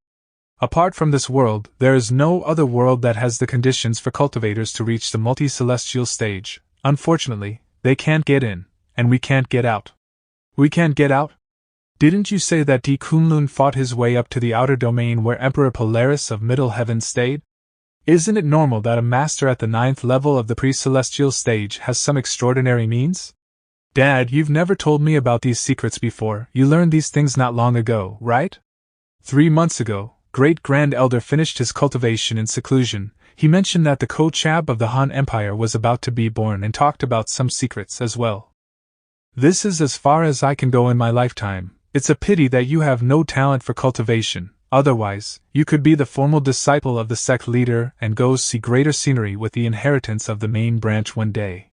Apart from this world, there is no other world that has the conditions for cultivators to reach the multi-celestial stage. Unfortunately, they can't get in, and we can't get out. We can't get out? Didn't you say that Di Kunlun fought his way up to the outer domain where Emperor Polaris of Middle Heaven stayed? Isn't it normal that a master at the 9th level of the pre-celestial stage has some extraordinary means? Dad, you've never told me about these secrets before. You learned these things not long ago, right? 3 months ago, Great Grand Elder finished his cultivation in seclusion. He mentioned that the Kochab of the Han Empire was about to be born and talked about some secrets as well. This is as far as I can go in my lifetime. It's a pity that you have no talent for cultivation. Otherwise, you could be the formal disciple of the sect leader and go see greater scenery with the inheritance of the main branch one day.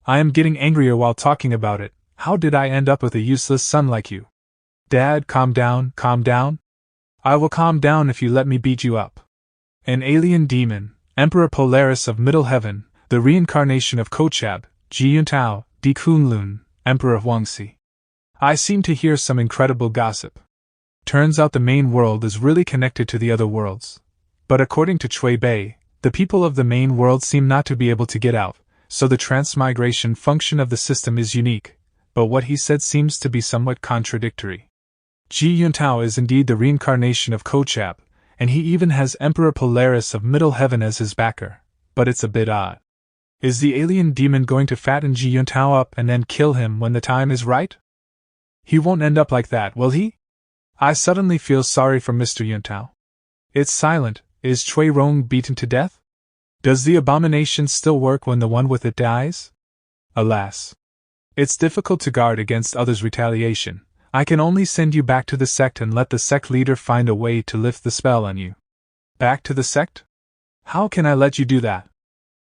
I am getting angrier while talking about it. How did I end up with a useless son like you? Dad, calm down, calm down. I will calm down if you let me beat you up. An alien demon, Emperor Polaris of Middle Heaven, the reincarnation of Kochab, Xie Yan, Di Kunlun, Emperor Huangxi. I seem to hear some incredible gossip. Turns out the main world is really connected to the other worlds. But according to Chui Bei, the people of the main world seem not to be able to get out, so the transmigration function of the system is unique, but what he said seems to be somewhat contradictory. Xie Yan is indeed the reincarnation of Kochab, and he even has Emperor Polaris of Middle Heaven as his backer, but it's a bit odd. Is the alien demon going to fatten Xie Yan up and then kill him when the time is right? He won't end up like that, will he? I suddenly feel sorry for Mr. Yuntao. It's silent. Is Cui Rong beaten to death? Does the abomination still work when the one with it dies? Alas. It's difficult to guard against others' retaliation. I can only send you back to the sect and let the sect leader find a way to lift the spell on you. Back to the sect? How can I let you do that?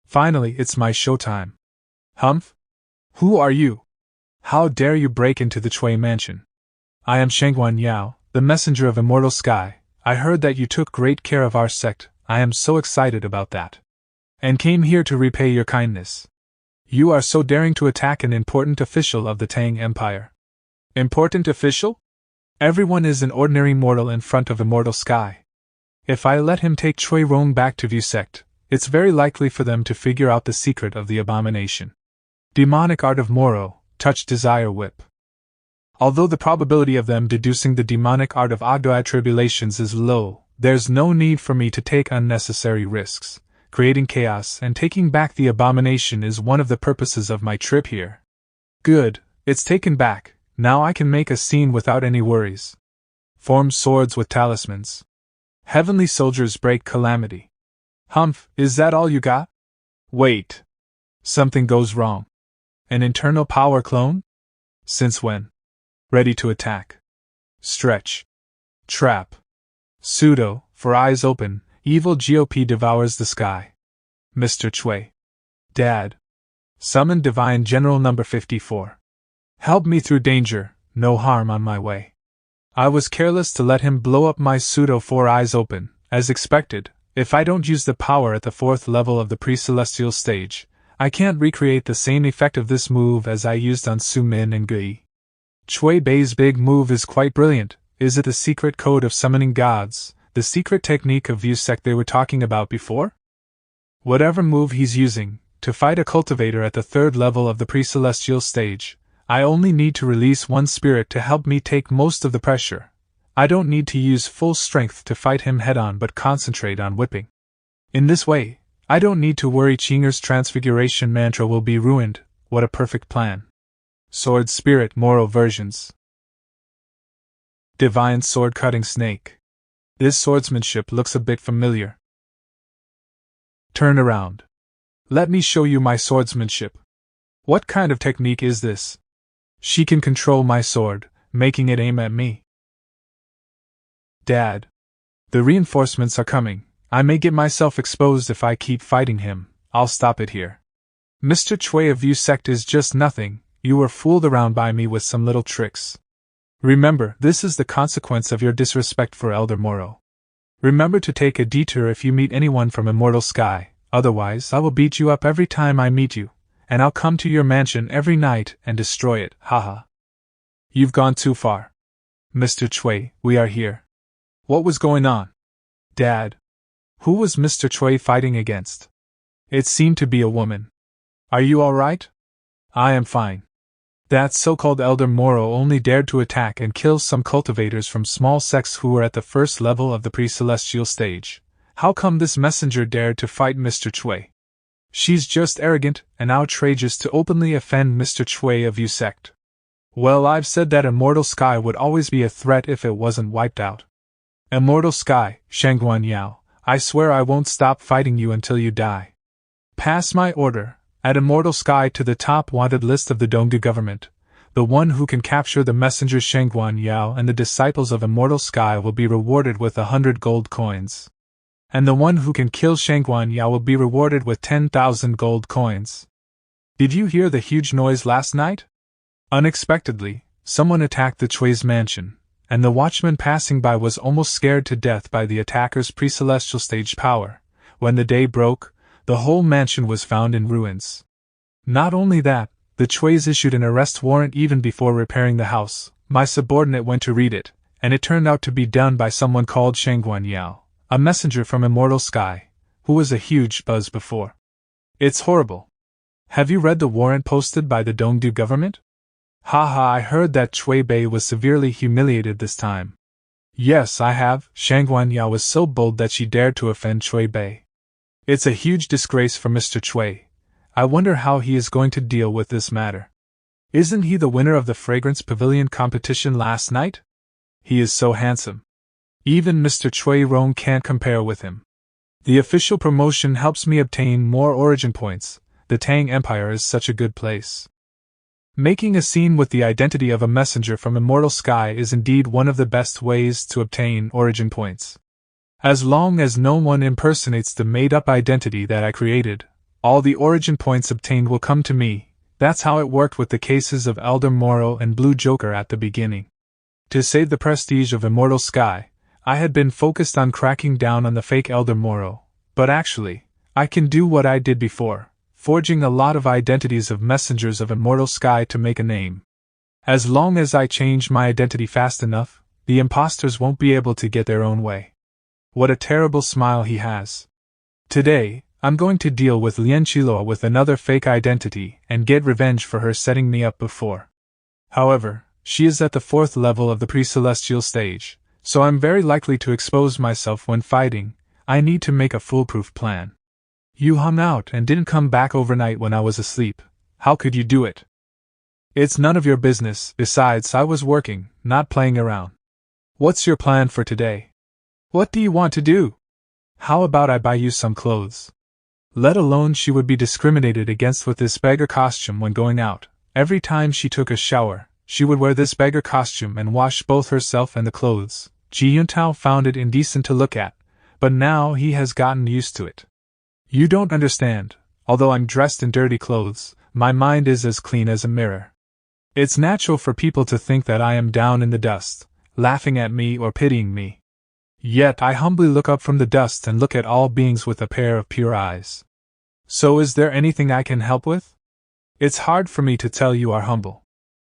Finally, it's my showtime. Humph? Who are you? How dare you break into the Cui mansion? I am Shengguan Yao, the messenger of Immortal Sky. I heard that you took great care of our sect. I am so excited about that. And came here to repay your kindness. You are so daring to attack an important official of the Tang Empire. Important official? Everyone is an ordinary mortal in front of Immortal Sky. If I let him take Cui Rong back to View Sect, it's very likely for them to figure out the secret of the abomination. Demonic Art of Moro, Touch Desire Whip. Although the probability of them deducing the demonic art of Agdoi Tribulations is low, there's no need for me to take unnecessary risks. Creating chaos and taking back the abomination is one of the purposes of my trip here. Good, it's taken back. Now I can make a scene without any worries. Form swords with talismans. Heavenly soldiers break calamity. Humph, is that all you got? Wait. Something goes wrong. An internal power clone? Since when? Ready to attack. Stretch. Trap. Pseudo, for eyes open, evil GOP devours the sky. Mr. Chui. Dad. Summon Divine General number 54. Help me through danger, no harm on my way. I was careless to let him blow up my pseudo for eyes open, as expected. If I don't use the power at the 4th level of the pre-celestial stage, I can't recreate the same effect of this move as I used on Su Min and Gui. Chui Bei's big move is quite brilliant. Is it the secret code of summoning gods, the secret technique of View Sect they were talking about before? Whatever move he's using, to fight a cultivator at the 3rd level of the pre-celestial stage, I only need to release one spirit to help me take most of the pressure. I don't need to use full strength to fight him head-on but concentrate on whipping. In this way, I don't need to worry Chinger's transfiguration mantra will be ruined. What a perfect plan. Sword Spirit Moro versions. Divine Sword-Cutting Snake. This swordsmanship looks a bit familiar. Turn around. Let me show you my swordsmanship. What kind of technique is this? She can control my sword, making it aim at me. Dad. The reinforcements are coming. I may get myself exposed if I keep fighting him. I'll stop it here. Mr. Chui of Yu sect is just nothing. You were fooled around by me with some little tricks. Remember, this is the consequence of your disrespect for Elder Moro. Remember to take a detour if you meet anyone from Immortal Sky, otherwise I will beat you up every time I meet you, and I'll come to your mansion every night and destroy it, haha. You've gone too far. Mr. Chui, we are here. What was going on? Dad. Who was Mr. Chui fighting against? It seemed to be a woman. Are you all right? I am fine. That so-called Elder Moro only dared to attack and kill some cultivators from small sects who were at the 1st level of the pre-celestial stage. How come this messenger dared to fight Mr. Chui? She's just arrogant and outrageous to openly offend Mr. Chui of Yu sect. Well, I've said that Immortal Sky would always be a threat if it wasn't wiped out. Immortal Sky, Shangguan Yao, I swear I won't stop fighting you until you die. Pass my order, add Immortal Sky to the top wanted list of the Dongdu government. The one who can capture the messenger Shangguan Yao and the disciples of Immortal Sky will be rewarded with 100 gold coins. And the one who can kill Shangguan Yao will be rewarded with 10,000 gold coins. Did you hear the huge noise last night? Unexpectedly, someone attacked the Chui's mansion, and the watchman passing by was almost scared to death by the attacker's pre-celestial stage power. When the day broke, the whole mansion was found in ruins. Not only that, the Chui's issued an arrest warrant even before repairing the house. My subordinate went to read it, and it turned out to be done by someone called Shangguan Yao, a messenger from Immortal Sky, who was a huge buzz before. It's horrible. Have you read the warrant posted by the Dongdu government? Haha, I heard that Chui Bei was severely humiliated this time. Yes, I have. Shangguan Yao was so bold that she dared to offend Chui Bei. It's a huge disgrace for Mr. Chui. I wonder how he is going to deal with this matter. Isn't he the winner of the Fragrance Pavilion competition last night? He is so handsome. Even Mr. Chui Rong can't compare with him. The official promotion helps me obtain more origin points. The Tang Empire is such a good place. Making a scene with the identity of a messenger from Immortal Sky is indeed one of the best ways to obtain origin points. As long as no one impersonates the made-up identity that I created, all the origin points obtained will come to me. That's how it worked with the cases of Elder Moro and Blue Joker at the beginning. To save the prestige of Immortal Sky, I had been focused on cracking down on the fake Elder Moro, but actually, I can do what I did before, forging a lot of identities of messengers of Immortal Sky to make a name. As long as I change my identity fast enough, the imposters won't be able to get their own way. What a terrible smile he has. Today, I'm going to deal with Lian Qiluo with another fake identity and get revenge for her setting me up before. However, she is at the 4th level of the pre-celestial stage, so I'm very likely to expose myself when fighting. I need to make a foolproof plan. You hung out and didn't come back overnight when I was asleep. How could you do it? It's none of your business. Besides, I was working, not playing around. What's your plan for today? What do you want to do? How about I buy you some clothes? Let alone she would be discriminated against with this beggar costume when going out. Every time she took a shower, she would wear this beggar costume and wash both herself and the clothes. Ji Yuntao found it indecent to look at, but now he has gotten used to it. You don't understand. Although I'm dressed in dirty clothes, my mind is as clean as a mirror. It's natural for people to think that I am down in the dust, laughing at me or pitying me. Yet I humbly look up from the dust and look at all beings with a pair of pure eyes. So is there anything I can help with? It's hard for me to tell you are humble.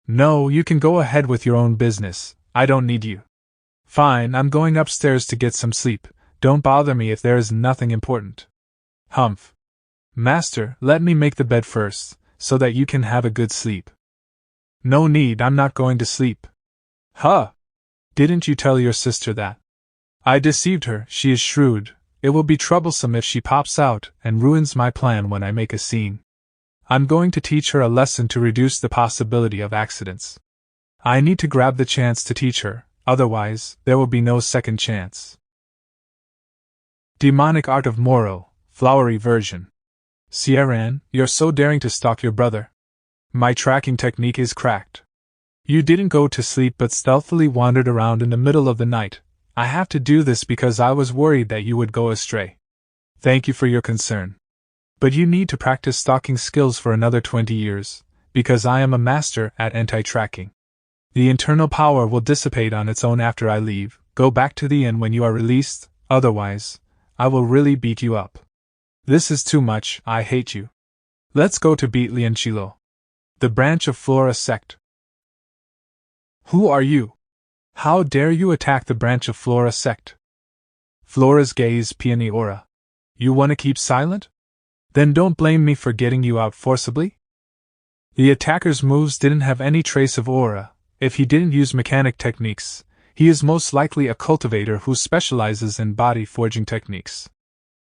No, you can go ahead with your own business. I don't need you. Fine, I'm going upstairs to get some sleep. Don't bother me if there is nothing important. Humph. Master, let me make the bed first, so that you can have a good sleep. No need, I'm not going to sleep. Huh! Didn't you tell your sister that? I deceived her, she is shrewd. It will be troublesome if she pops out and ruins my plan when I make a scene. I'm going to teach her a lesson to reduce the possibility of accidents. I need to grab the chance to teach her, otherwise, there will be no second chance. Demonic Art of Moro, Flowery Version. Xie Yan, you're so daring to stalk your brother. My tracking technique is cracked. You didn't go to sleep but stealthily wandered around in the middle of the night. I have to do this because I was worried that you would go astray. Thank you for your concern. But you need to practice stalking skills for another 20 years, because I am a master at anti-tracking. The internal power will dissipate on its own after I leave. Go back to the inn when you are released, otherwise, I will really beat you up. This is too much, I hate you. Let's go to beat Lianqilo. The branch of Flora sect. Who are you? How dare you attack the branch of Flora sect? Flora's gaze peony aura. You want to keep silent? Then don't blame me for getting you out forcibly? The attacker's moves didn't have any trace of aura. If he didn't use mechanic techniques, he is most likely a cultivator who specializes in body forging techniques.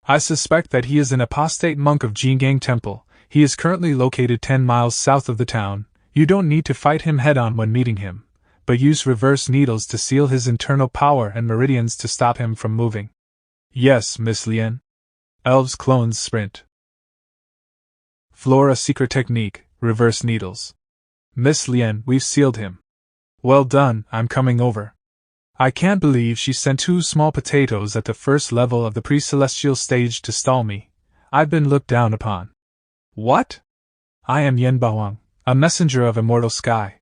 I suspect that he is an apostate monk of Jingang Temple. He is currently located 10 miles south of the town. You don't need to fight him head-on when meeting him, but use reverse needles to seal his internal power and meridians to stop him from moving. Yes, Miss Lian. Elves clones sprint. Flora secret technique, reverse needles. Miss Lian, we've sealed him. Well done, I'm coming over. I can't believe she sent 2 small potatoes at the first level of the pre-celestial stage to stall me. I've been looked down upon. What? I am Yen Baoang, a messenger of immortal sky.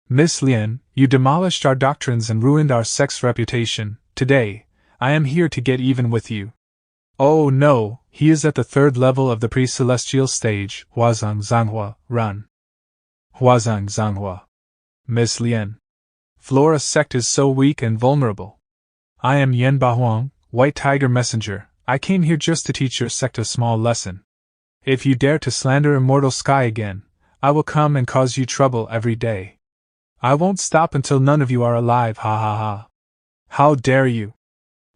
Miss Lian, you demolished our doctrines and ruined our sect's reputation. Today, I am here to get even with you. Oh no, he is at the 3rd level of the pre-celestial stage. Huazang Zhanghua, run. Huazang Zhanghua. Miss Lian. Flora's sect is so weak and vulnerable. I am Yen Baoang, White Tiger Messenger. I came here just to teach your sect a small lesson. If you dare to slander immortal sky again, I will come and cause you trouble every day. I won't stop until none of you are alive, ha ha ha. How dare you?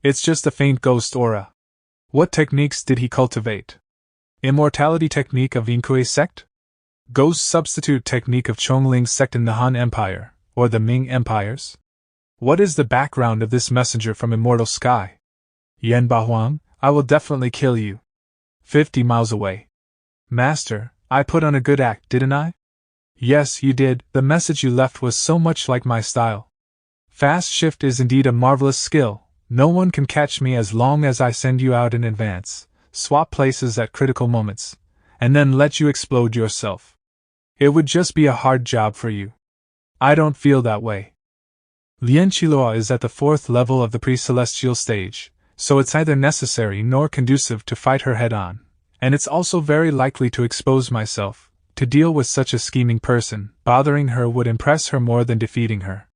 It's just a faint ghost aura. What techniques did he cultivate? Immortality technique of Inkui sect? Ghost substitute technique of Chongling sect in the Han Empire, or the Ming Empires? What is the background of this messenger from immortal sky? Yen Baoang, I will definitely kill you. 50 miles away. Master, I put on a good act, didn't I? Yes, you did. The message you left was so much like my style. Fast shift is indeed a marvelous skill. No one can catch me as long as I send you out in advance, swap places at critical moments, and then let you explode yourself. It would just be a hard job for you. I don't feel that way. Lianqilo is at the 4th level of the pre-celestial stage, so it's neither necessary nor conducive to fight her head-on, and it's also very likely to expose myself. To deal with such a scheming person, bothering her would impress her more than defeating her.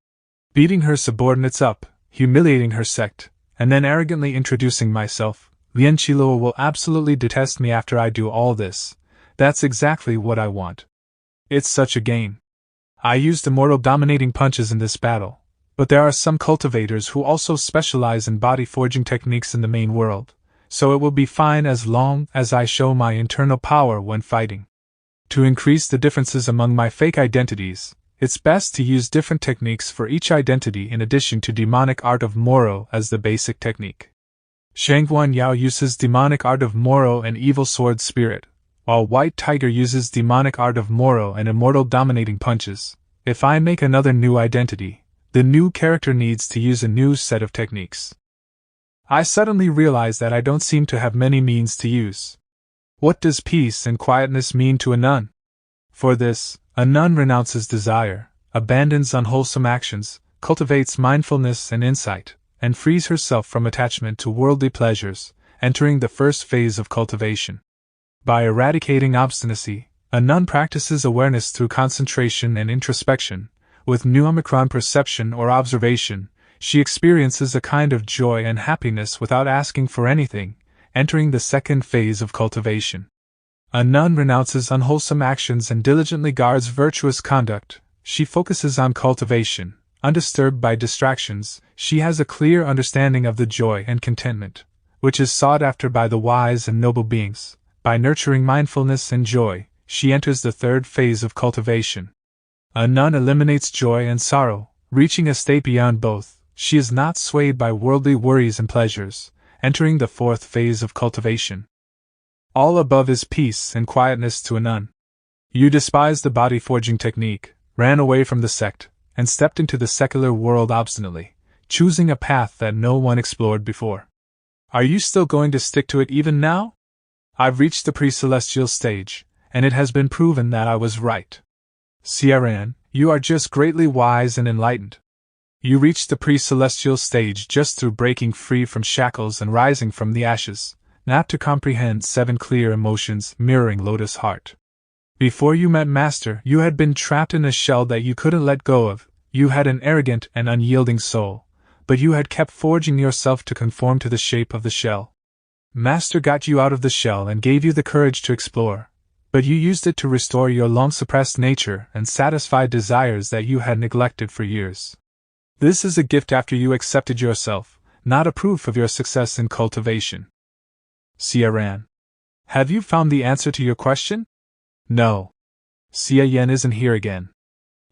Beating her subordinates up, humiliating her sect, and then arrogantly introducing myself, Lianqilo will absolutely detest me after I do all this. That's exactly what I want. It's such a gain. I used immortal dominating punches in this battle, but there are some cultivators who also specialize in body forging techniques in the main world, so it will be fine as long as I show my internal power when fighting. To increase the differences among my fake identities, it's best to use different techniques for each identity in addition to demonic art of Moro as the basic technique. Shangguan Yao uses demonic art of Moro and evil sword spirit, while White Tiger uses demonic art of Moro and immortal dominating punches. If I make another new identity, the new character needs to use a new set of techniques. I suddenly realize that I don't seem to have many means to use. What does peace and quietness mean to a nun? For this, a nun renounces desire, abandons unwholesome actions, cultivates mindfulness and insight, and frees herself from attachment to worldly pleasures, entering the first phase of cultivation. By eradicating obstinacy, a nun practices awareness through concentration and introspection. With new Omicron perception or observation, she experiences a kind of joy and happiness without asking for anything, entering the second phase of cultivation. A nun renounces unwholesome actions and diligently guards virtuous conduct. She focuses on cultivation. Undisturbed by distractions, she has a clear understanding of the joy and contentment, which is sought after by the wise and noble beings. By nurturing mindfulness and joy, she enters the third phase of cultivation. A nun eliminates joy and sorrow, reaching a state beyond both. She is not swayed by worldly worries and pleasures, entering the fourth phase of cultivation. All above is peace and quietness to a nun. You despise the body forging technique, ran away from the sect, and stepped into the secular world obstinately, choosing a path that no one explored before. Are you still going to stick to it even now? I've reached the pre-celestial stage, and it has been proven that I was right. Xie Yan, you are just greatly wise and enlightened. You reached the pre-celestial stage just through breaking free from shackles and rising from the ashes, not to comprehend 7 clear emotions mirroring Lotus Heart. Before you met Master, you had been trapped in a shell that you couldn't let go of. You had an arrogant and unyielding soul, but you had kept forging yourself to conform to the shape of the shell. Master got you out of the shell and gave you the courage to explore, but you used it to restore your long-suppressed nature and satisfy desires that you had neglected for years. This is a gift after you accepted yourself, not a proof of your success in cultivation. Xie Yan. Have you found the answer to your question? No. Xie Yan isn't here again.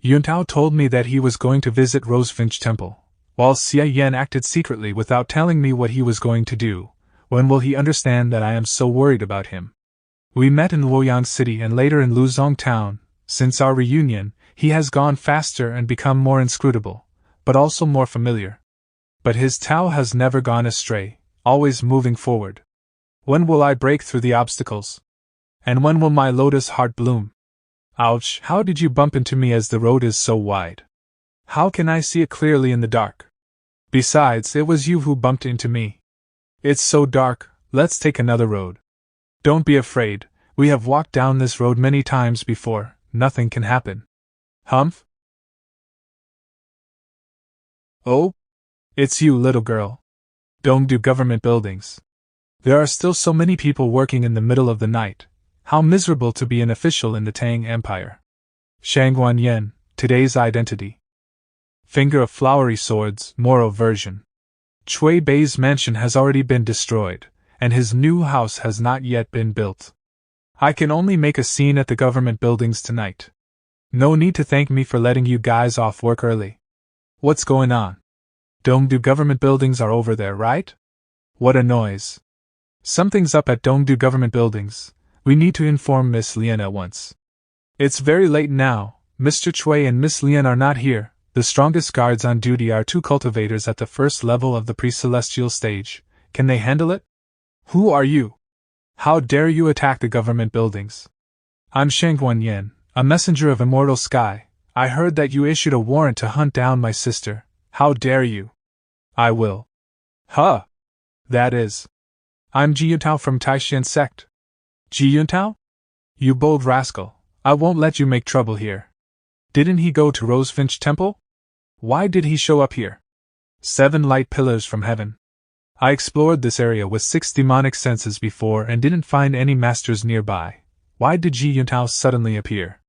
Yuntao told me that he was going to visit Rosefinch Temple, while Xie Yan acted secretly without telling me what he was going to do. When will he understand that I am so worried about him? We met in Luoyang City and later in Luzong Town. Since our reunion, he has gone faster and become more inscrutable, but also more familiar. But his Tao has never gone astray, always moving forward. When will I break through the obstacles? And when will my lotus heart bloom? Ouch, how did you bump into me as the road is so wide? How can I see it clearly in the dark? Besides, it was you who bumped into me. It's so dark, let's take another road. Don't be afraid, we have walked down this road many times before, nothing can happen. Humph? Oh? It's you, little girl. Don't do government buildings. There are still so many people working in the middle of the night. How miserable to be an official in the Tang Empire. Shangguan Yen, today's identity. Finger of flowery swords, Moro version. Chui Bei's mansion has already been destroyed, and his new house has not yet been built. I can only make a scene at the government buildings tonight. No need to thank me for letting you guys off work early. What's going on? Dongdu government buildings are over there, right? What a noise. Something's up at Dongdu government buildings. We need to inform Miss Lian at once. It's very late now. Mr. Chui and Miss Lian are not here. The strongest guards on duty are 2 cultivators at the first level of the pre-celestial stage. Can they handle it? Who are you? How dare you attack the government buildings? I'm Shangguan Yen, a messenger of Immortal Sky. I heard that you issued a warrant to hunt down my sister. How dare you? I will. Huh! That is. I'm Ji Yuntao from Taishan sect. Ji Yuntao? You bold rascal, I won't let you make trouble here. Didn't he go to Rosefinch Temple? Why did he show up here? 7 light pillars from heaven. I explored this area with 6 demonic senses before and didn't find any masters nearby. Why did Ji Yuntao suddenly appear?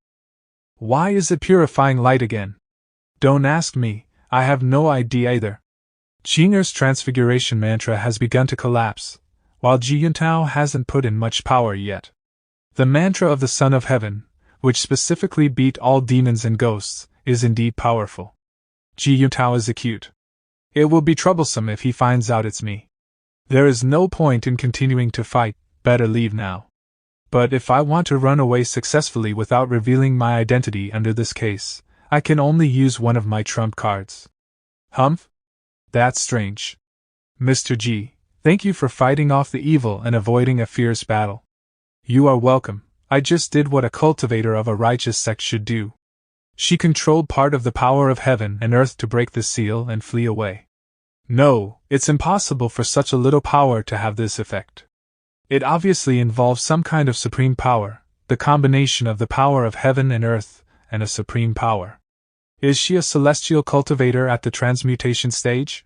Why is it purifying light again? Don't ask me, I have no idea either. Qing'er's transfiguration mantra has begun to collapse, while Ji Yuntao hasn't put in much power yet. The mantra of the Son of Heaven, which specifically beat all demons and ghosts, is indeed powerful. Ji Yuntao is acute. It will be troublesome if he finds out it's me. There is no point in continuing to fight, better leave now. But if I want to run away successfully without revealing my identity under this case, I can only use one of my trump cards. Humph? That's strange. Mr. G, thank you for fighting off the evil and avoiding a fierce battle. You are welcome. I just did what a cultivator of a righteous sect should do. She controlled part of the power of heaven and earth to break the seal and flee away. No, it's impossible for such a little power to have this effect. It obviously involves some kind of supreme power, the combination of the power of heaven and earth, and a supreme power. Is she a celestial cultivator at the transmutation stage?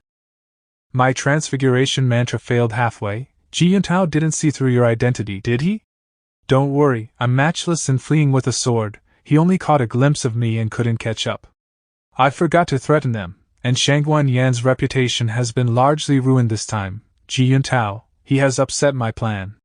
My transfiguration mantra failed halfway. Ji Yuntao didn't see through your identity, did he? Don't worry, I'm matchless in fleeing with a sword. He only caught a glimpse of me and couldn't catch up. I forgot to threaten them, and Shangguan Yan's reputation has been largely ruined this time. Ji Yuntao, he has upset my plan.